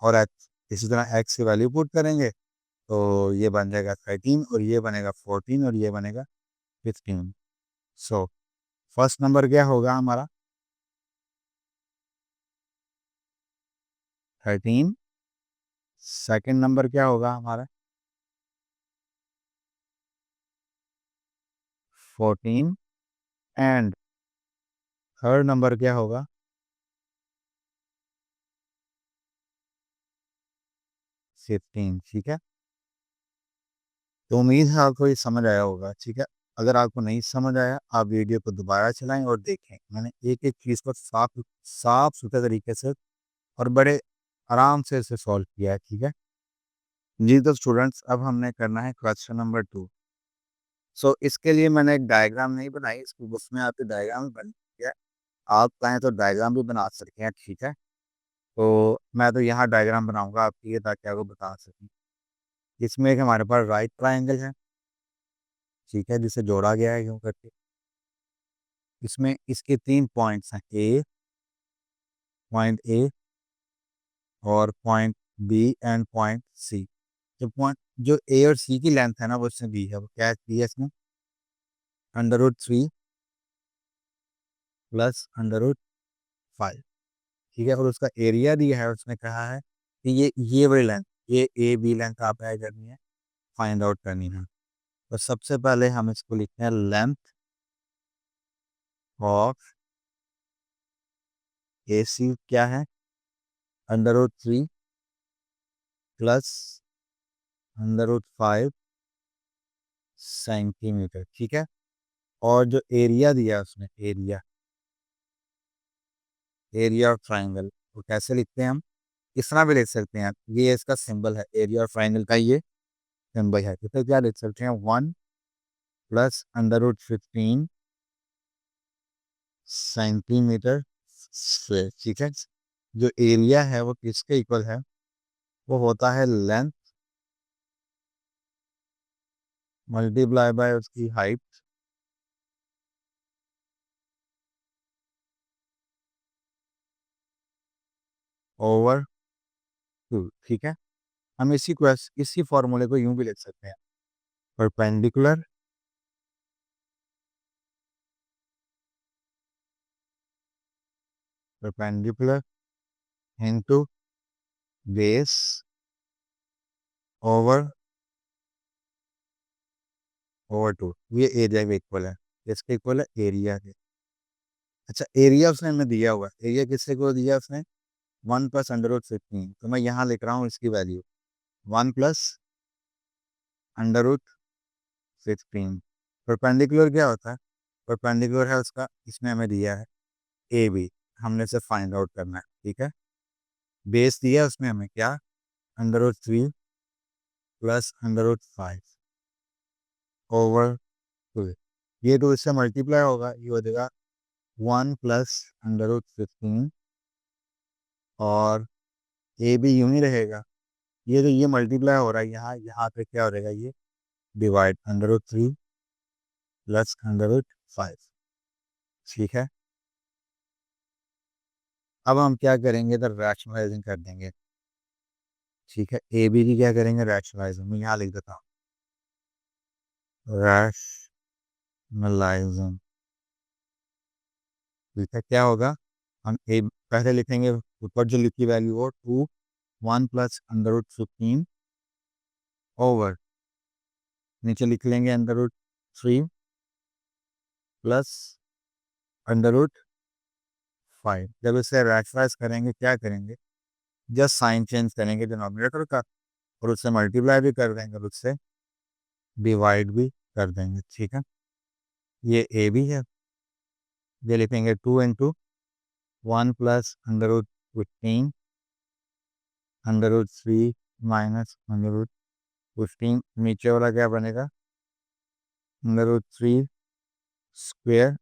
और x, इसी तरह x की वैल्यू पुट करेंगे तो ये बन जाएगा 13, और ये बनेगा 14, और ये बनेगा 15। सो फर्स्ट नंबर क्या होगा हमारा? 13। सेकंड नंबर क्या होगा हमारा? 14। एंड थर्ड नंबर क्या होगा? 15। ठीक है, तो उम्मीद है आपको ये समझ आया होगा। ठीक है, अगर आपको नहीं समझ आया, आप वीडियो को दोबारा चलाएं और देखें। मैंने एक एक चीज़ को साफ साफ सुथरे तरीके से और बड़े आराम से इसे सॉल्व किया है। ठीक है जी, तो स्टूडेंट्स अब हमने करना है क्वेश्चन नंबर 2। सो इसके लिए मैंने एक डायग्राम नहीं बनाई, इसको बुक में आपके डायग्राम बन गया। आप चाहें तो डायग्राम भी बना सकते हैं। ठीक है, तो मैं तो यहाँ डायग्राम बनाऊंगा आपके लिए ताकि आपको बता सकूँ। इसमें एक हमारे पास राइट ट्राइंगल है। ठीक है, जिसे जोड़ा गया है यूं करके। इसमें इसके 3 पॉइंट्स हैं, पॉइंट ए और point B and point C. जो ए और सी की लेंथ है ना वो इसमें बी है। वो क्या है इसमें? √3 प्लस √5। ठीक है, और उसका एरिया दिया है। उसने कहा है कि ये वाली लेंथ, ये ए बी लेंथ आप क्या करनी है? फाइंड आउट करनी है। तो सबसे पहले हम इसको लिखते हैं, लेंथ ऑफ ए सी क्या है? √3 प्लस √5 सेंटीमीटर। ठीक है, और जो एरिया दिया है उसने, एरिया ऑफ ट्राइंगल, वो कैसे लिखते हैं हम? इस तरह भी लिख सकते हैं। ये इसका सिंबल है, एरिया ऑफ ट्राइंगल का ये सिंबल है। तो क्या लिख सकते हैं? 1 प्लस √15 सेंटीमीटर स्क्वायर। ठीक है, जो एरिया है वो किसके इक्वल है? वो होता है लेंथ मल्टीप्लाई बाय उसकी हाइट ओवर 2। ठीक है, हम इसी फॉर्मूले को यूं भी लिख सकते हैं, perpendicular perpendicular into base over over 2, ये एरिया के इक्वल है। इसके इक्वल है एरिया के। अच्छा, एरिया उसने हमें दिया हुआ है। एरिया किससे को दिया उसने? 1 + √15। तो मैं यहाँ लिख रहा हूँ इसकी वैल्यू 1 + √15। परपेंडिकुलर क्या होता है? परपेंडिकुलर है उसका, इसमें हमें दिया है ए बी, हमने से फाइंड आउट करना है। ठीक है, बेस दिया है उसमें हमें क्या? √3 + √5 ओवर 2। ये 2 इससे मल्टीप्लाई होगा, ये हो जाएगा 1 + √15, और ए भी यूं ही रहेगा। ये जो ये मल्टीप्लाई हो रहा है यहाँ, यहाँ पे क्या हो रहेगा? ये डिवाइड √3 + √5। ठीक है, अब हम क्या करेंगे? तो रैशनलाइजिंग कर देंगे। ठीक है, ए बी की क्या करेंगे? रैशनलाइजिंग। मैं यहाँ लिख देता हूँ, रैशनलाइजिंग। ठीक है, क्या होगा? हम ए पहले लिखेंगे, ऊपर जो लिखी वैल्यू हो 1 + √15 ओवर, नीचे लिख लेंगे √3 + √5। जब इसे रैशनलाइज करेंगे क्या करेंगे? जस्ट साइन चेंज करेंगे डिनोमिनेटर का, और उससे मल्टीप्लाई भी कर देंगे और उससे डिवाइड भी कर देंगे। ठीक है, ये ए भी है। ये लिखेंगे 2 × 1 + √15 √3 माइनस √15। नीचे वाला क्या बनेगा? √3 स्क्वेयर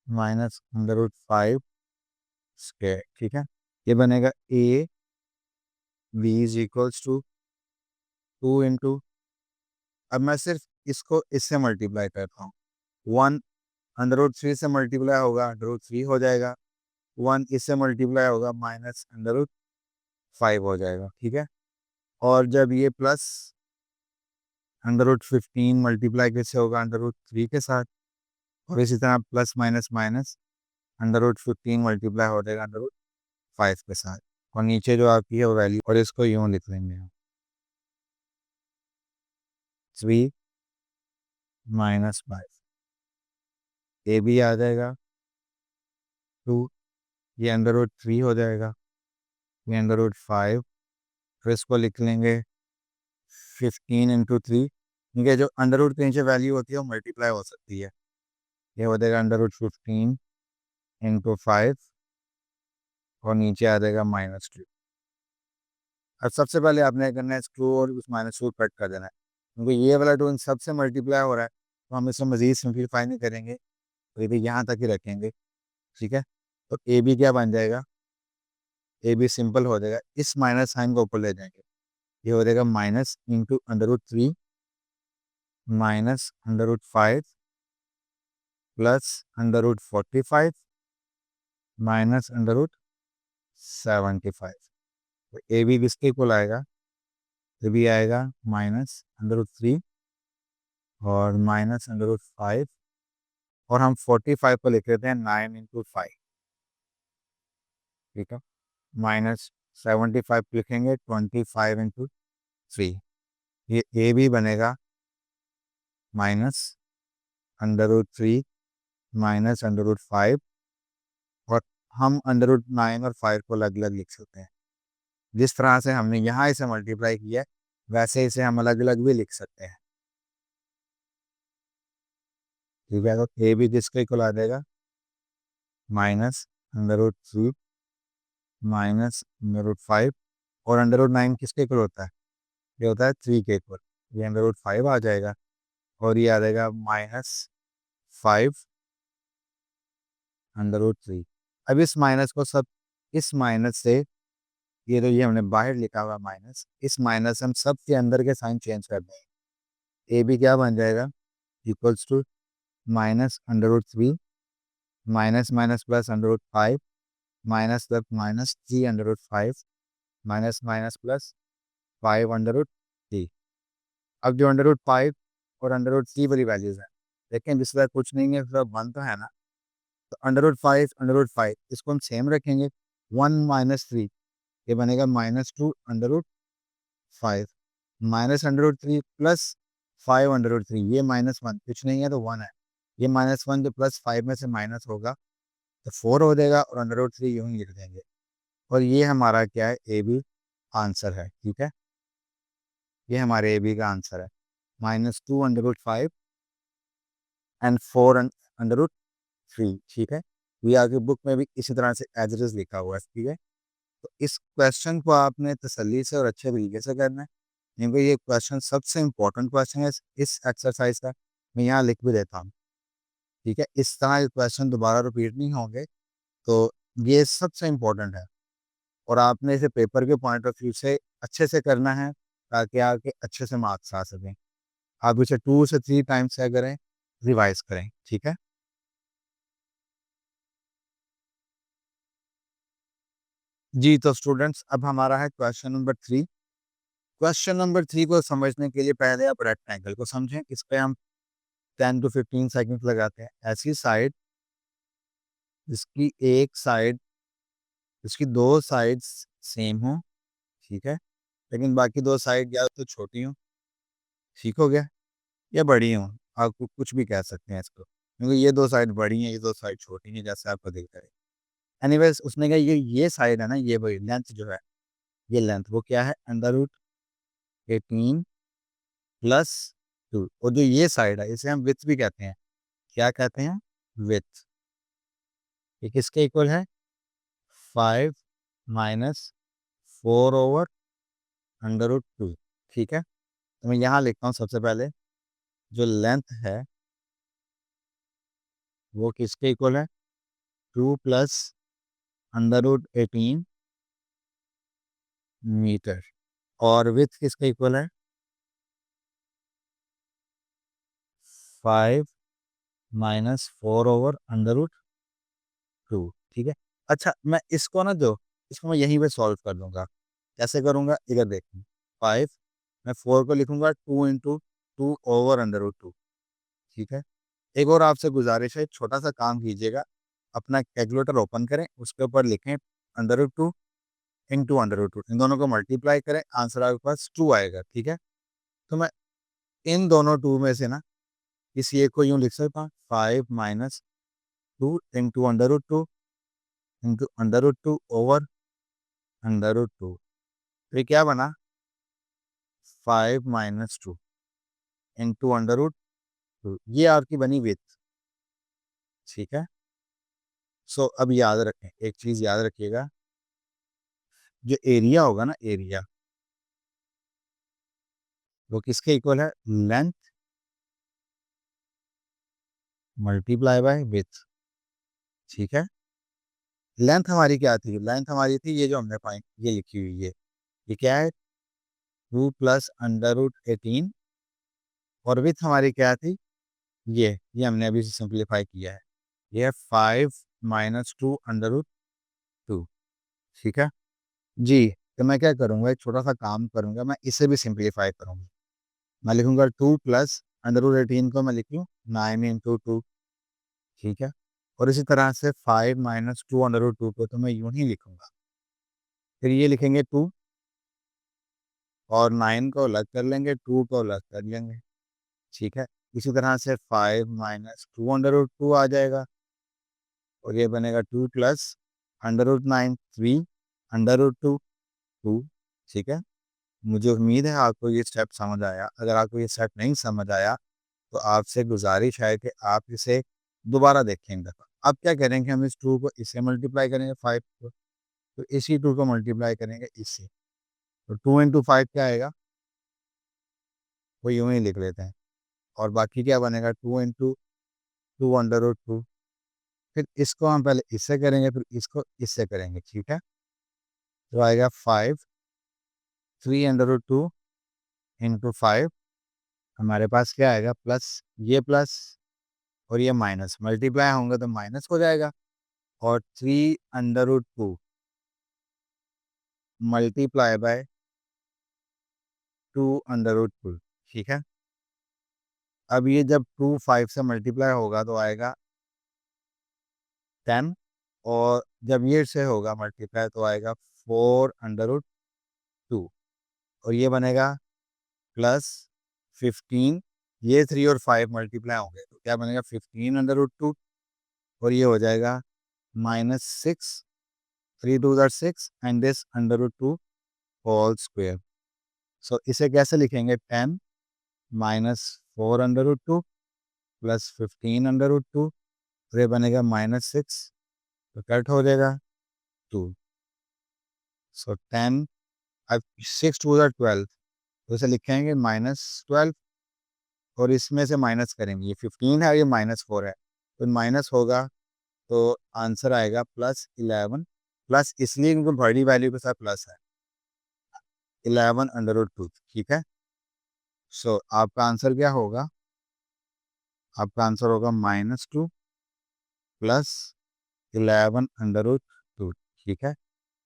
माइनस √5 स्क्वेयर। ठीक है, ये बनेगा A B is equals to 2 × अब मैं सिर्फ इसको इससे मल्टीप्लाई करता हूँ। 1 √3 से मल्टीप्लाई होगा √3 हो जाएगा, 1 इससे मल्टीप्लाई होगा -√5 हो जाएगा। ठीक है, और जब ये प्लस √15 मल्टीप्लाई कैसे होगा? √3 के साथ, और इसी तरह प्लस माइनस माइनस √15 मल्टीप्लाई हो जाएगा √5 के साथ, और नीचे जो आपकी है वो वैल्यू, और इसको यूँ लिख लेंगे हम 3 - 5। ए भी आ जाएगा 2, ये √3 हो जाएगा, ये √5, फिर इसको लिख लेंगे 15 × 3। ठीक है, जो अंडर रूट के नीचे वैल्यू होती है वो मल्टीप्लाई हो सकती है। ये हो जाएगा √15 × 5, और नीचे आ जाएगा -2। अब सबसे पहले आपने करना है इसको, और उस -2 कट कर देना है, क्योंकि ये वाला 2 इन सबसे मल्टीप्लाई हो रहा है, तो हम इसे मज़ीद सिंप्लीफाई नहीं करेंगे, तो ये भी यहाँ तक ही रखेंगे। ठीक है, तो ए बी क्या बन जाएगा? ए बी सिंपल हो जाएगा, इस माइनस साइन को ऊपर ले जाएंगे, ये हो जाएगा minus into √3 minus √5 plus √45 minus √75। तो ए बी किसके इक्वल आएगा? ये भी आएगा -√3 और -√5, और हम 45 को लिख लेते हैं 9 × 5। ठीक है, -75 लिखेंगे 25 × 3। ये ए भी बनेगा -√3 माइनस √5, और हम √9 और 5 को अलग अलग लिख सकते हैं। जिस तरह से हमने यहाँ इसे मल्टीप्लाई किया है, वैसे इसे हम अलग अलग भी लिख सकते हैं। ठीक है, तो ए भी किसके इक्वल आ जाएगा? -√3 माइनस √5, और √9 किसके इक्वल होता है? ये होता है 3 के इक्वल। ये √5 आ जाएगा, और ये आ जाएगा -5 √3। अब इस माइनस को सब, इस माइनस से, ये तो ये हमने बाहर लिखा हुआ माइनस, इस माइनस से हम सब के अंदर के साइन चेंज कर देंगे। ए भी क्या बन जाएगा? Equals to -√3 minus minus plus √5 minus plus minus 3 √5 minus minus plus 5 under root 3। अब जो अंडर रूट 5 और अंडर रूट 3 वाली वैल्यूज हैं, देखें जिस तरह कुछ नहीं है, सिर्फ 1 तो है ना, तो अंडर रूट 5 इसको हम सेम रखेंगे। 1 माइनस 3 ये बनेगा -2 under root 5, minus under root 3 plus 5 under root 3, ये -1 कुछ नहीं है तो 1 है, ये -1 जो प्लस 5 में से माइनस होगा तो 4 हो जाएगा, और अंडर रूट 3 यूं ही लिख देंगे। और ये हमारा क्या है, ए बी आंसर है। ठीक है, ये हमारे ए बी का आंसर है, -2 under root 5 and 4 under root 3। ठीक है, ये आपकी बुक में भी इसी तरह से एज इट इज लिखा हुआ है। ठीक है, तो इस क्वेश्चन को आपने तसल्ली से और अच्छे तरीके से करना है, क्योंकि ये क्वेश्चन सबसे इम्पोर्टेंट क्वेश्चन है इस एक्सरसाइज का। मैं यहाँ लिख भी देता हूँ। ठीक है, इस तरह क्वेश्चन दोबारा रिपीट नहीं होंगे, तो ये सबसे इम्पोर्टेंट है, और आपने इसे पेपर के पॉइंट ऑफ व्यू से अच्छे से करना है, ताकि आपके अच्छे से मार्क्स आ सकें। आप इसे 2 से 3 टाइम्स क्या करें, रिवाइज करें। ठीक है, जी तो स्टूडेंट्स अब हमारा है क्वेश्चन नंबर 3। क्वेश्चन नंबर 3 को समझने के लिए पहले आप रेक्टेंगल को समझें। इस पे हम 10 टू 15 सेकंड लगाते हैं। ऐसी साइड इसकी एक साइड, इसकी दो साइड्स सेम हो, ठीक है, लेकिन बाकी दो साइड या तो छोटी हो, ठीक हो गया, या बड़ी हो, आप कुछ भी कह सकते हैं इसको, क्योंकि ये दो साइड बड़ी हैं, ये दो साइड छोटी हैं, जैसे आपको दिख रहा है। एनीवेज उसने कहा ये साइड है ना, ये वही लेंथ जो है, ये लेंथ वो क्या है, √18 प्लस 2, और जो ये साइड है इसे हम विथ भी कहते हैं। क्या कहते हैं, विथ। ये किसके इक्वल है, 5 माइनस 4/√2। ठीक है, तो मैं यहाँ लिखता हूँ सबसे पहले, जो लेंथ है वो किसके इक्वल है, 2 प्लस √18 मीटर, और विथ किसके इक्वल है, 5 माइनस 4/√2। ठीक है, अच्छा मैं इसको ना जो इसको मैं यहीं पे सॉल्व कर दूंगा। कैसे करूंगा, इधर देखिए, 5, मैं 4 को लिखूंगा 2 × 2/√2। ठीक है, एक और आपसे गुजारिश है, छोटा सा काम कीजिएगा, अपना कैलकुलेटर ओपन करें, उसके ऊपर लिखें √2 इंटू √2, इन दोनों को मल्टीप्लाई करें, आंसर आपके पास 2 आएगा। ठीक है, तो मैं इन दोनों 2 में से ना किसी एक को यूं लिख सकता हूँ, 5 माइनस 2 इंटू √2 इंटू √2/√2। तो ये क्या बना, 5 माइनस 2 इंटू √2, ये आपकी बनी विथ। ठीक है, सो अब याद रखें, एक चीज याद रखिएगा, जो एरिया होगा ना, एरिया वो किसके इक्वल है, लेंथ मल्टीप्लाई बाय विथ। ठीक है, लेंथ हमारी क्या थी, लेंथ हमारी थी ये जो हमने पाई, ये लिखी हुई ये क्या है, 2 प्लस √18, और विथ हमारी क्या थी, ये हमने अभी सिंप्लीफाई किया है, ये है 5 माइनस 2/√2। ठीक है, जी तो मैं क्या करूँगा, एक छोटा सा काम करूँगा, मैं इसे भी सिंप्लीफाई करूँगा। मैं लिखूंगा 2 प्लस √18 को मैं लिख लूँ 9 × 2। ठीक है, और इसी तरह से 5 माइनस 2/√2 को तो मैं यूं ही लिखूंगा, फिर ये लिखेंगे 2, और 9 को अलग कर लेंगे, 2 को अलग कर लेंगे। ठीक है, इसी तरह से 5 माइनस 2/√2 आ जाएगा, और ये बनेगा 2 प्लस √9 3/√2 2। ठीक है, मुझे उम्मीद है आपको ये स्टेप समझ आया। अगर आपको ये स्टेप नहीं समझ आया तो आपसे गुजारिश है कि आप इसे दोबारा देखें दफ़ा। अब क्या करेंगे, हम इस 2 को इससे मल्टीप्लाई करेंगे 5 को, तो इसी 2 को मल्टीप्लाई करेंगे इससे, तो 2 इंटू 5 क्या आएगा, वो यूं ही लिख लेते हैं, और बाकी क्या बनेगा, 2 इंटू 2/√2। फिर इसको हम पहले इससे करेंगे, फिर इसको इससे करेंगे। ठीक है, तो आएगा 5 3/√2 इंटू 5, हमारे पास क्या आएगा, प्लस, ये प्लस और ये माइनस, मल्टीप्लाई होंगे तो माइनस हो जाएगा, और 3/√2 मल्टीप्लाई बाय 2√2, ठीक है। अब ये जब 2 5 से मल्टीप्लाई होगा तो आएगा 10, और जब ये से होगा मल्टीप्लाई तो आएगा 4√2, और ये बनेगा प्लस 15। ये 3 और 5 मल्टीप्लाई होंगे तो क्या बनेगा 15√2, और ये हो जाएगा -6, 3 2 ज़ार 6 एंड दिस √2 होल स्क्वायर। सो इसे कैसे लिखेंगे, 10 माइनस 4√2 प्लस 15√2, तो ये बनेगा -6, तो कट हो जाएगा 2। सो 10, अब 6 2 ज़ार 12, तो इसे लिखेंगे -12, और इसमें से माइनस करेंगे, ये 15 है, ये -4 है, तो माइनस होगा तो आंसर आएगा +11। प्लस इसलिए क्योंकि बड़ी वैल्यू के साथ प्लस है, 11√2, ठीक है। सो आपका आंसर क्या होगा, आपका आंसर होगा -2 प्लस 11√2, ठीक है।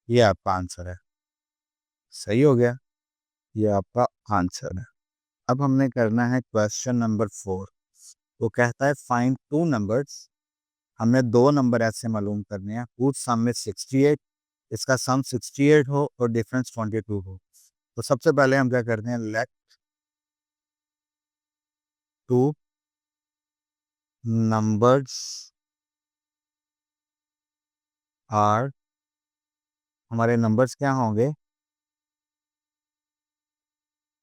ये आपका आंसर है, सही हो गया, ये आपका आंसर है। अब हमने करना है क्वेश्चन नंबर 4। वो कहता है फाइंड टू नंबर्स, हमने दो नंबर ऐसे मालूम करने हैं, हुज सम में 68, इसका सम 68 हो और डिफरेंस 22 हो। तो सबसे पहले हम क्या करते हैं, लेट टू नंबर्स आर, हमारे नंबर्स क्या होंगे,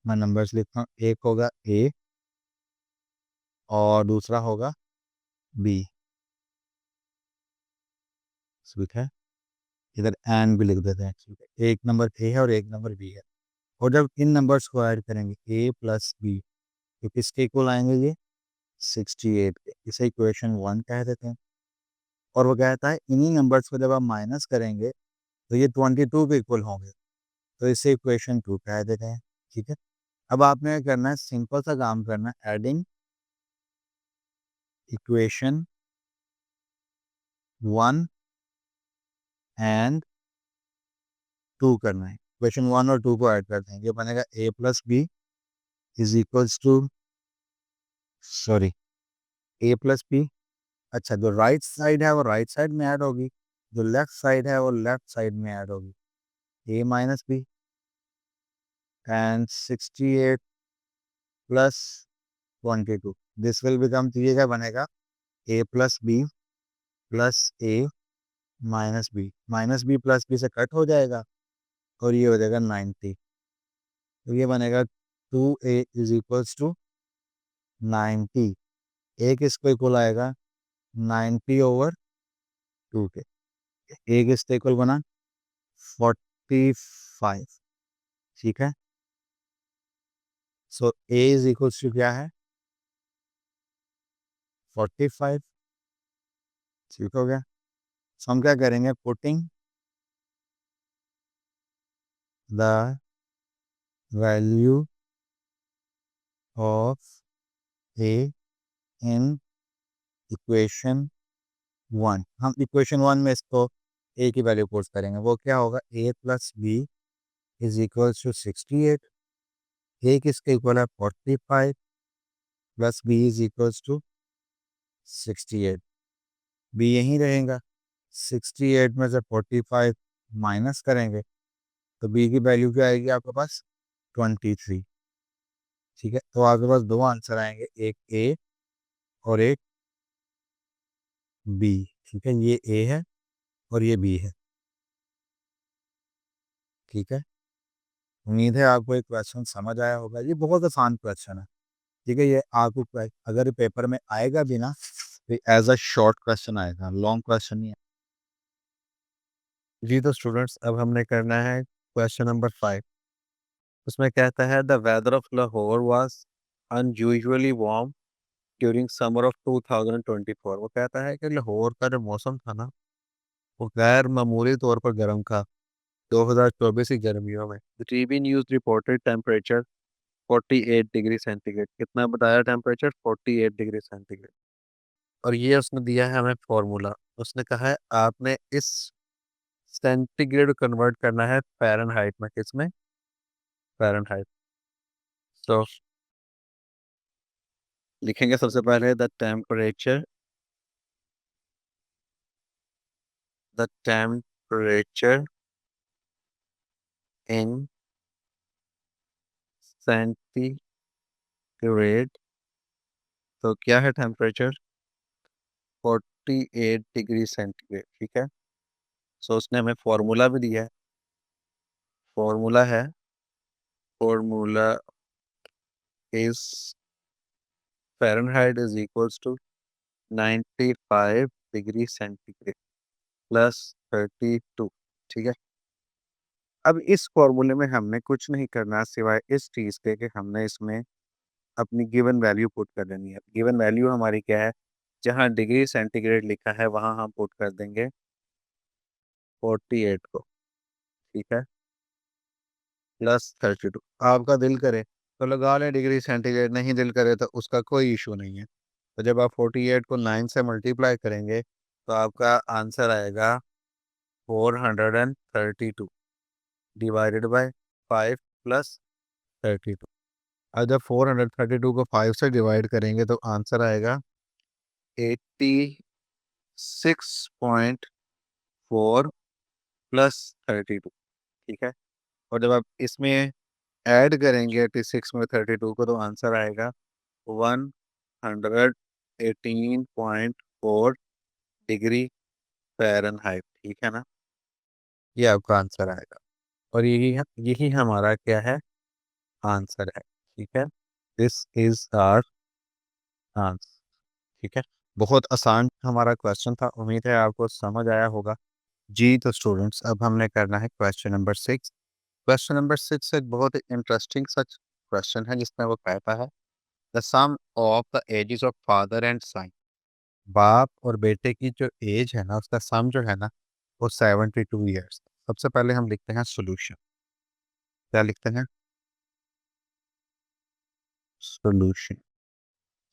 मैं नंबर्स लिखता हूँ, एक होगा ए और दूसरा होगा बी, ठीक है। इधर एन भी लिख देते हैं, ठीक है। एक नंबर ए है और एक नंबर बी है, और जब इन नंबर्स को ऐड करेंगे ए प्लस बी, तो किसके इक्वल आएंगे, ये 68 के, इसे इक्वेशन 1 कह देते हैं। और वो कहता है इन्हीं नंबर्स को जब आप माइनस करेंगे तो ये 22 के इक्वल होंगे, तो इसे इक्वेशन 2 कह देते हैं, ठीक है। अब आपने क्या करना है, सिंपल सा काम करना है, एडिंग इक्वेशन 1 एंड 2 करना है। इक्वेशन 1 और 2 को ऐड कर देंगे, ये बनेगा a plus B is equals to, sorry, a plus b, अच्छा जो राइट साइड है वो राइट साइड में ऐड होगी, जो लेफ्ट साइड है वो लेफ्ट साइड में ऐड होगी, a minus b and 68 plus 22, this will become, तो ये क्या बनेगा, a plus b plus a minus b plus b से कट हो जाएगा, और ये हो जाएगा 90, तो ये बनेगा 2a इज इक्वल्स टू 90। ए किसको इक्वल आएगा, 90/2 के, ए किसके इक्वल बना 45, ठीक है। सो ए इज इक्वल्स टू क्या है 45, ठीक हो गया। सो हम क्या करेंगे, putting the value of A in equation 1, हम इक्वेशन 1 में इसको ए की वैल्यू पुट करेंगे, वो क्या होगा, a plus B is equals to 68, a किसके इक्वल है 45 plus B is equals to 68, b यहीं रहेगा, 68 में से 45 माइनस करेंगे तो बी की वैल्यू क्या आएगी आपके पास 23, ठीक है। तो आपके पास दो आंसर आएंगे, एक ए और एक बी, ठीक है। ये ए है और ये बी है, ठीक है। उम्मीद है आपको एक क्वेश्चन समझ आया होगा, ये बहुत आसान क्वेश्चन है, ठीक है। ये आपको अगर पेपर में आएगा भी ना तो एज अ शॉर्ट क्वेश्चन आएगा, लॉन्ग क्वेश्चन नहीं है। जी तो स्टूडेंट्स, अब हमने करना है क्वेश्चन नंबर 5। उसमें कहता है the weather of Lahore was unusually warm during summer of 2024। वो कहता है कि लाहौर का जो मौसम था ना वो गैर मामूली तौर पर गर्म था 2024 की गर्मियों में। The TV news reported temperature 48 degree centigrade, कितना बताया टेम्परेचर 48 डिग्री सेंटीग्रेड। और ये उसने दिया है हमें फॉर्मूला, उसने कहा है आपने इस सेंटीग्रेड कन्वर्ट करना है फ़ारेनहाइट में, किसमें, फ़ारेनहाइट। तो लिखेंगे सबसे पहले द टेम्परेचर इन सेंटीग्रेड। तो क्या है टेम्परेचर? 48 डिग्री सेंटीग्रेड, ठीक है। सो उसने हमें फॉर्मूला भी दिया है। फॉर्मूला है, formula is Fahrenheit is equals to 95 degree centigrade plus 32, ठीक है। अब इस फॉर्मूले में हमने कुछ नहीं करना सिवाय इस चीज़ के कि हमने इसमें अपनी गिवन वैल्यू पुट कर देनी है। गिवन वैल्यू हमारी क्या है? जहाँ डिग्री सेंटीग्रेड लिखा है वहाँ हम पुट कर देंगे 48 को, ठीक है, प्लस 32। आपका दिल करे तो लगा लें डिग्री सेंटीग्रेड, नहीं दिल करे तो उसका कोई इशू नहीं है। तो जब आप 48 को 9 से मल्टीप्लाई करेंगे तो आपका आंसर आएगा 432 डिवाइडेड बाय 5 प्लस 32। अब जब 432 को 5 से डिवाइड करेंगे तो आंसर आएगा 86.4 प्लस 32, ठीक है। और जब आप इसमें ऐड करेंगे 86 में 32 को तो आंसर आएगा 118.4 डिग्री फ़ारेनहाइट, ठीक है ना। ये आपका आंसर आएगा और यही हमारा क्या है? आंसर है, ठीक है। दिस इज आवर आंसर, ठीक है। बहुत आसान हमारा क्वेश्चन था, उम्मीद है आपको समझ आया होगा। जी तो स्टूडेंट्स, अब हमने करना है क्वेश्चन नंबर 6। क्वेश्चन नंबर 6 एक बहुत इंटरेस्टिंग सच क्वेश्चन है जिसमें वो कहता है the sum of the ages of father and son. बाप और बेटे की जो एज है ना उसका सम जो है ना वो 72 ईयर्स। सबसे पहले हम लिखते हैं सोल्यूशन। क्या लिखते हैं? सोल्यूशन।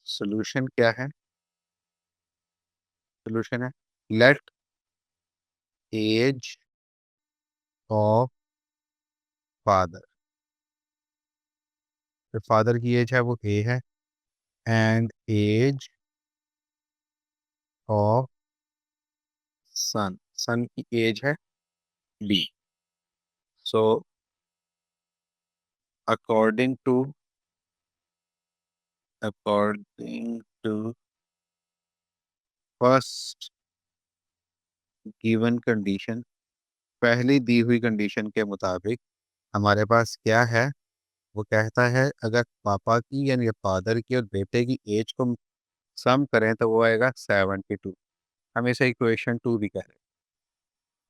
सोल्यूशन क्या है? सोल्यूशन है लेट एज ऑफ फादर। जो फादर की एज है वो ए है and age of son, son की एज है B. So according to according to first given condition, पहली दी हुई कंडीशन के मुताबिक हमारे पास क्या है? वो कहता है अगर पापा की यानी फादर की और बेटे की एज को सम करें तो वो आएगा 72। हम इसे इक्वेशन 2 भी कह रहे हैं।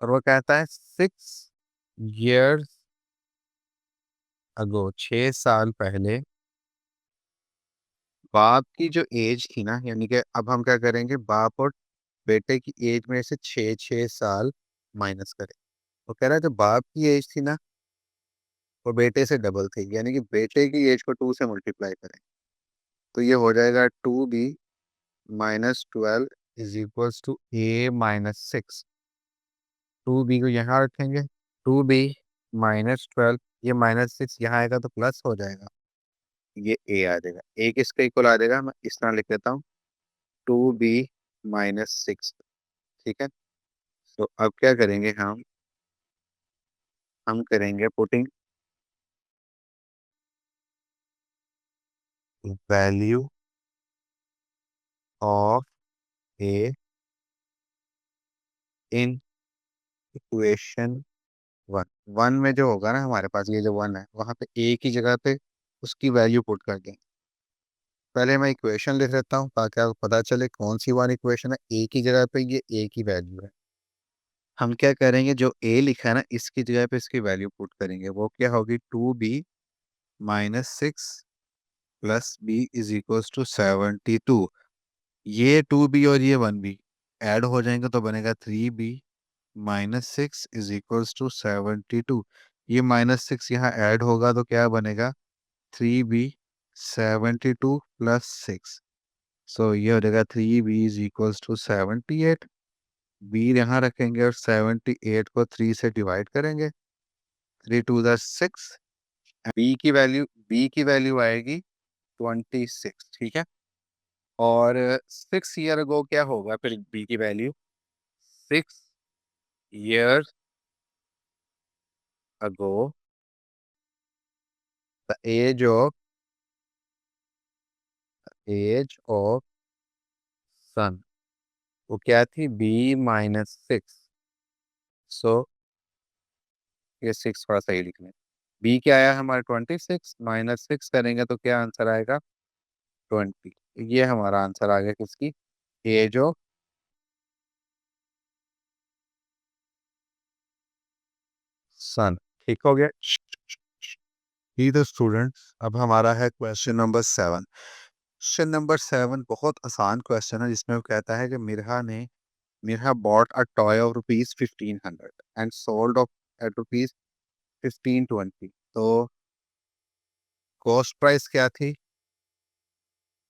और वो कहता है 6 years अगो, 6 साल पहले बाप की जो एज थी ना, यानी कि अब हम क्या करेंगे, बाप और बेटे की एज में से 6 6 साल माइनस करें। वो कह रहा है जो बाप की एज थी ना वो बेटे से डबल थी, यानी कि बेटे की एज को 2 से मल्टीप्लाई करें तो ये हो जाएगा 2b - 12 is equals to a - 6। 2b को यहाँ रखेंगे, 2b - 12, ये -6 यहाँ आएगा तो प्लस हो जाएगा, ये a आ जाएगा। a किसके इक्वल आ जाएगा? मैं इस तरह लिख देता हूँ 2b - 6, ठीक है। तो अब क्या करेंगे हम करेंगे putting value of A in equation 1। 1 में जो होगा ना हमारे पास, ये जो 1 है वहां पे ए की जगह पे उसकी वैल्यू पुट कर दें। पहले मैं इक्वेशन लिख लेता हूँ ताकि आपको पता चले कौन सी 1 इक्वेशन है। ए की जगह पे ये ए की वैल्यू है। हम क्या करेंगे, जो ए लिखा है ना इसकी जगह पे इसकी वैल्यू पुट करेंगे। वो क्या होगी? 2b - 6 plus B is equals to 72। ये 2b और ये 1b ऐड हो जाएंगे तो बनेगा 3b - 6 इज इक्वल्स टू 72। ये -6 यहाँ ऐड होगा तो क्या बनेगा? 3b 72 plus 6। सो ये हो जाएगा 3b is equals to 78। B यहाँ रखेंगे और 78 को 3 से डिवाइड करेंगे। 3 2 ज़ा 6 बी की वैल्यू आएगी 26, ठीक है। और 6 ईयर अगो क्या होगा फिर बी की value? 6 years ago the age of son वो क्या थी? B-6। सो ये 6 थोड़ा सही लिखना है। बी क्या आया हमारा? 26, -6 करेंगे तो क्या आंसर आएगा? 20। ये हमारा आंसर आ गया किसकी? एज ऑफ सन। ठीक हो गया। ही द स्टूडेंट्स, अब हमारा है क्वेश्चन नंबर 7। क्वेश्चन नंबर 7 बहुत आसान क्वेश्चन है, जिसमें वो कहता है कि Mirha bought a toy of rupees 1500 and sold of at rupees 1520। तो कॉस्ट प्राइस क्या थी?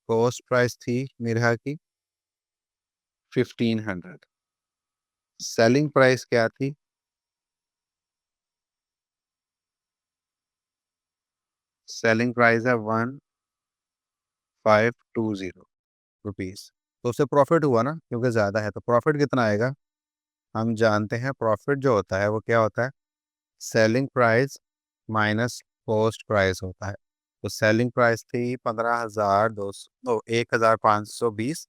कॉस्ट प्राइस थी मिरहा की 1500। सेलिंग प्राइस क्या थी? सेलिंग प्राइस है 1520 रुपीज। तो उससे प्रॉफिट हुआ ना, क्योंकि ज़्यादा है तो प्रॉफिट कितना आएगा? हम जानते हैं प्रॉफिट जो होता है वो क्या होता है? Selling price minus cost price होता है। तो सेलिंग प्राइस थी 15,200, 1,520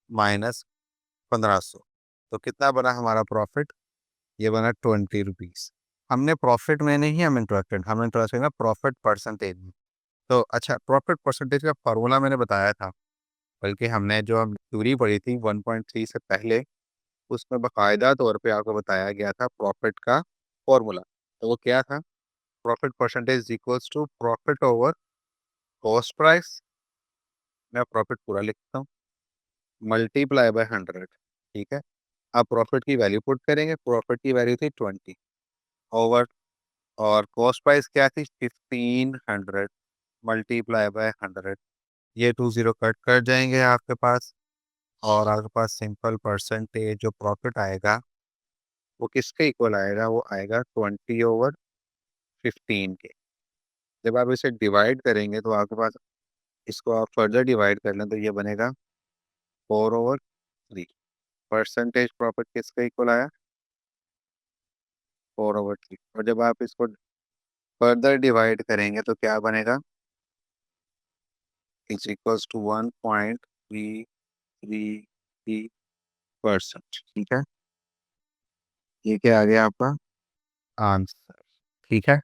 माइनस 1500। तो कितना बना हमारा प्रॉफिट? ये बना 20 रुपीज। हमने प्रॉफिट में नहीं हम इंटरेस्टेड, हम इंटरेस्टेड ना प्रॉफिट परसेंटेज में। तो अच्छा, प्रॉफिट परसेंटेज का फार्मूला मैंने बताया था, बल्कि हमने जो हम थ्योरी पढ़ी थी 1.3 से पहले, उसमें बाकायदा तौर पे आपको बताया गया था प्रॉफिट का फॉर्मूला। तो वो क्या था? Profit percentage equals to profit over cost price. मैं प्रॉफिट पूरा लिखता हूँ, मल्टीप्लाई बाय 100। ठीक है। अब प्रॉफिट की वैल्यू पुट करेंगे। प्रॉफिट की वैल्यू थी 20 ओवर, और कॉस्ट प्राइस क्या थी? 1500 मल्टीप्लाई बाय 100। ये 20 कट कर जाएंगे आपके पास, और आपके पास सिंपल परसेंटेज जो प्रॉफिट आएगा वो किसके इक्वल आएगा? वो आएगा 20/15 के। जब आप इसे डिवाइड करेंगे तो आपके पास, इसको आप फर्दर डिवाइड कर लें तो ये बनेगा 4/3। परसेंटेज प्रॉफिट किसके इक्वल आया? 4/3। और जब आप इसको फर्दर डिवाइड करेंगे तो क्या बनेगा? Is equals to 1.333%। ठीक है। ये क्या आ गया आपका आंसर? ठीक है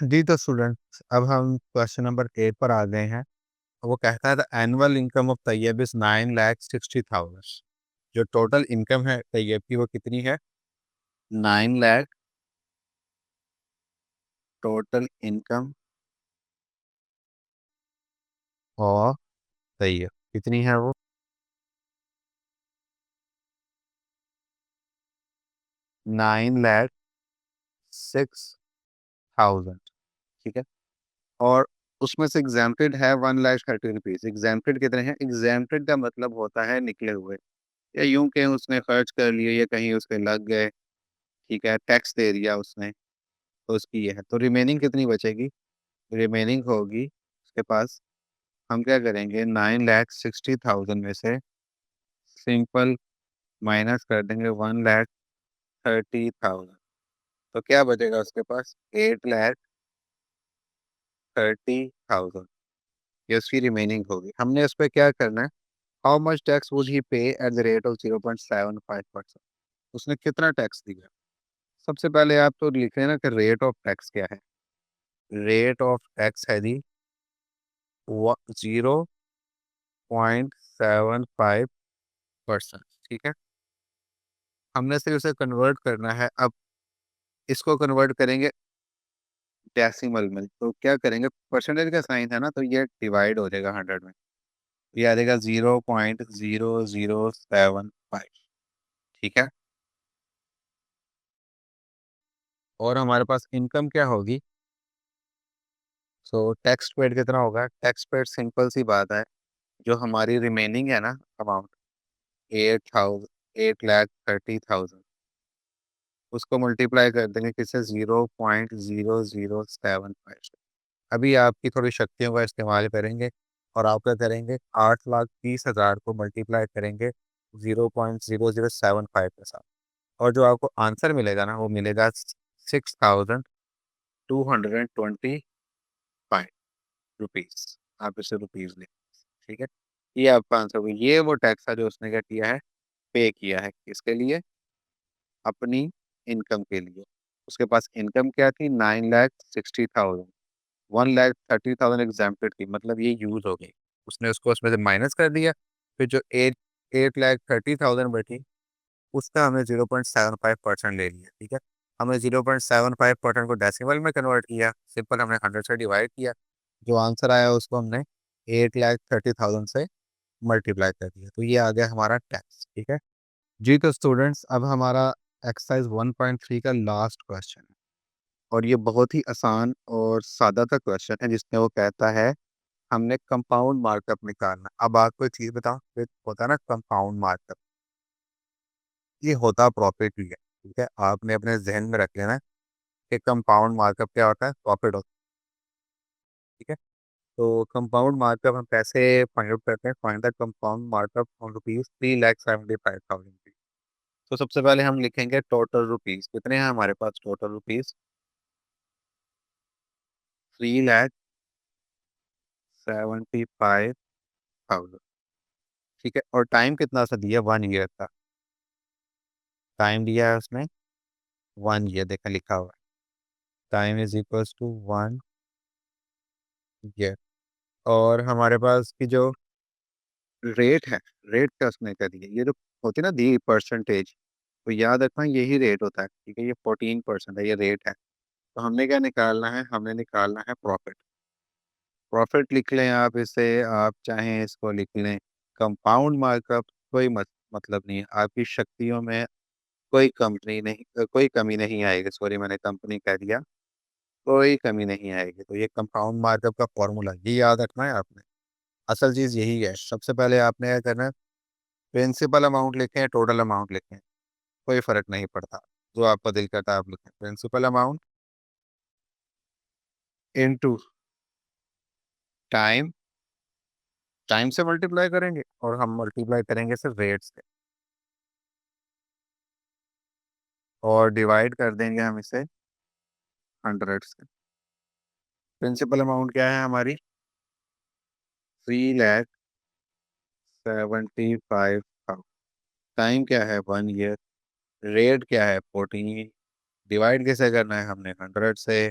जी। तो स्टूडेंट्स, अब हम क्वेश्चन नंबर 8 पर आ गए हैं। वो कहता है the annual income of Tayyab is 9,60,000। जो टोटल इनकम है तैयब की वो कितनी है? 9 लाख टोटल इनकम और तैयब कितनी है वो? 9,06,000। ठीक है। और उसमें से एग्जाम्प्टेड है 1,30,रुपीज। एग्जाम्प्टेड कितने हैं? एग्जाम्प्टेड का मतलब होता है निकले हुए, या यूं कहीं उसने खर्च कर लिए या कहीं उसके लग गए। ठीक है, टैक्स दे दिया उसने, तो उसकी ये है। तो रिमेनिंग कितनी बचेगी? रिमेनिंग होगी उसके पास। हम क्या करेंगे? 9,60,000 में से सिंपल माइनस कर देंगे 1,30,000। तो क्या बचेगा उसके पास? 8,30,000। ये उसकी रिमेनिंग होगी। हमने उस पर क्या करना है? How much tax would he पे एट द रेट ऑफ 0.75%। उसने कितना टैक्स दिया? सबसे पहले आप तो लिख लेना कि रेट ऑफ टैक्स क्या है। रेट ऑफ टैक्स है जी 0.75%। ठीक है। हमने सिर्फ इसे कन्वर्ट करना है। अब इसको कन्वर्ट करेंगे डेसिमल में, तो क्या करेंगे? परसेंटेज का साइन है ना, तो ये डिवाइड हो जाएगा 100 में। ये आ जाएगा 0.0075। ठीक है। और हमारे पास इनकम क्या होगी? सो टैक्स पेड कितना होगा? टैक्स पेड सिंपल सी बात है, जो हमारी रिमेनिंग है ना अमाउंट, 8,30,000, उसको मल्टीप्लाई कर देंगे किससे? 0.0075। अभी आपकी थोड़ी शक्तियों का इस्तेमाल करेंगे और आप क्या करेंगे, 8,30,000 को मल्टीप्लाई करेंगे 0.0075 के साथ, और जो आपको आंसर मिलेगा ना वो मिलेगा 6,225 रुपीज़। आप इसे रुपीज़ ले, ठीक है। ये आपका आंसर हुआ। ये वो टैक्स है जो उसने क्या किया है, पे किया है। किसके लिए? अपनी इनकम के लिए। उसके पास इनकम क्या थी, 9,60,000। 1,30,000 एग्जाम्प्टेड थी, मतलब ये यूज हो गई। उसने उसको उसमें से माइनस कर दिया। फिर जो 8,30,000 बची, उसका हमने 0.75% ले लिया, ठीक है। हमने 0.75% को डेसिमल में कन्वर्ट किया, सिंपल हमने 100 से डिवाइड किया। जो आंसर आया उसको हमने 8,30,000 से मल्टीप्लाई कर दिया, तो ये आ गया हमारा टैक्स, ठीक है जी। तो स्टूडेंट्स, अब हमारा एक्सरसाइज 1.3 का लास्ट क्वेश्चन है, और ये बहुत ही आसान और सादा सा क्वेश्चन है, जिसमें वो कहता है हमने कंपाउंड मार्कअप निकालना। अब आपको एक चीज़ बताओ, एक होता है ना कंपाउंड मार्कअप, ये होता प्रॉफिट ही है, ठीक है। आपने अपने जहन में रख लेना है कि कंपाउंड मार्कअप क्या होता है, प्रॉफिट होता है, ठीक है। तो कंपाउंड मार्कअप हम कैसे फाइंड आउट करते हैं, find the compound markup on rupees 3,75,000। तो सबसे पहले हम लिखेंगे टोटल रुपीज, कितने हैं हमारे पास टोटल रुपीज, 3,75,000, ठीक है। और टाइम कितना सा दिया, 1 ईयर का टाइम दिया है उसने, 1 ईयर, देखा लिखा हुआ है, time is equals to 1 year. और हमारे पास की जो रेट है, रेट क्या उसने क्या दिया, ये जो होती है ना दी परसेंटेज, तो याद रखना यही रेट होता है, ठीक है। ये 14% है, ये रेट है। तो हमने क्या निकालना है, हमने निकालना है प्रॉफिट। प्रॉफिट लिख लें आप इसे, आप चाहें इसको लिख लें कंपाउंड मार्कअप, कोई मतलब नहीं है। आपकी शक्तियों में कोई कंपनी नहीं, कोई कमी नहीं आएगी, सॉरी मैंने कंपनी कह दिया, कोई कमी नहीं आएगी। तो ये कंपाउंड मार्कअप का फॉर्मूला, ये याद रखना है आपने। असल चीज़ यही है। सबसे पहले आपने क्या करना है, प्रिंसिपल अमाउंट लिखें, टोटल अमाउंट लिखें, कोई फर्क नहीं पड़ता, जो आपका दिल करता है आप लिखें। Principal amount into time, time से मल्टीप्लाई करेंगे, और हम मल्टीप्लाई करेंगे सिर्फ रेट से, और डिवाइड कर देंगे हम इसे 100 से। प्रिंसिपल अमाउंट क्या है हमारी, 3,75,000। टाइम क्या है, 1 ईयर। रेट क्या है, 14। डिवाइड कैसे करना है, हमने 100 से।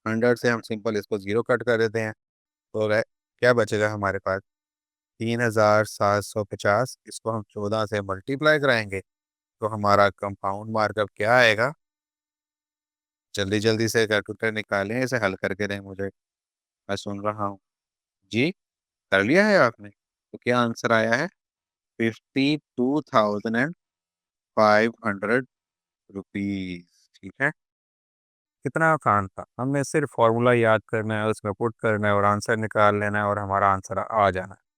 100 से हम सिंपल इसको 0 कट कर देते हैं, तो क्या बचेगा हमारे पास, 3,750। इसको हम 14 से मल्टीप्लाई कराएंगे, तो हमारा कंपाउंड मार्कअप क्या आएगा, जल्दी जल्दी से कैलकुलेटर निकालें, इसे हल करके दें मुझे, मैं सुन रहा हूँ जी। कर लिया है आपने? तो क्या आंसर आया है, 52,500 रुपीज, ठीक है। कितना आसान था, हमने सिर्फ फॉर्मूला याद करना है, उसमें पुट करना है और आंसर निकाल लेना है, और हमारा आंसर आ जाना है।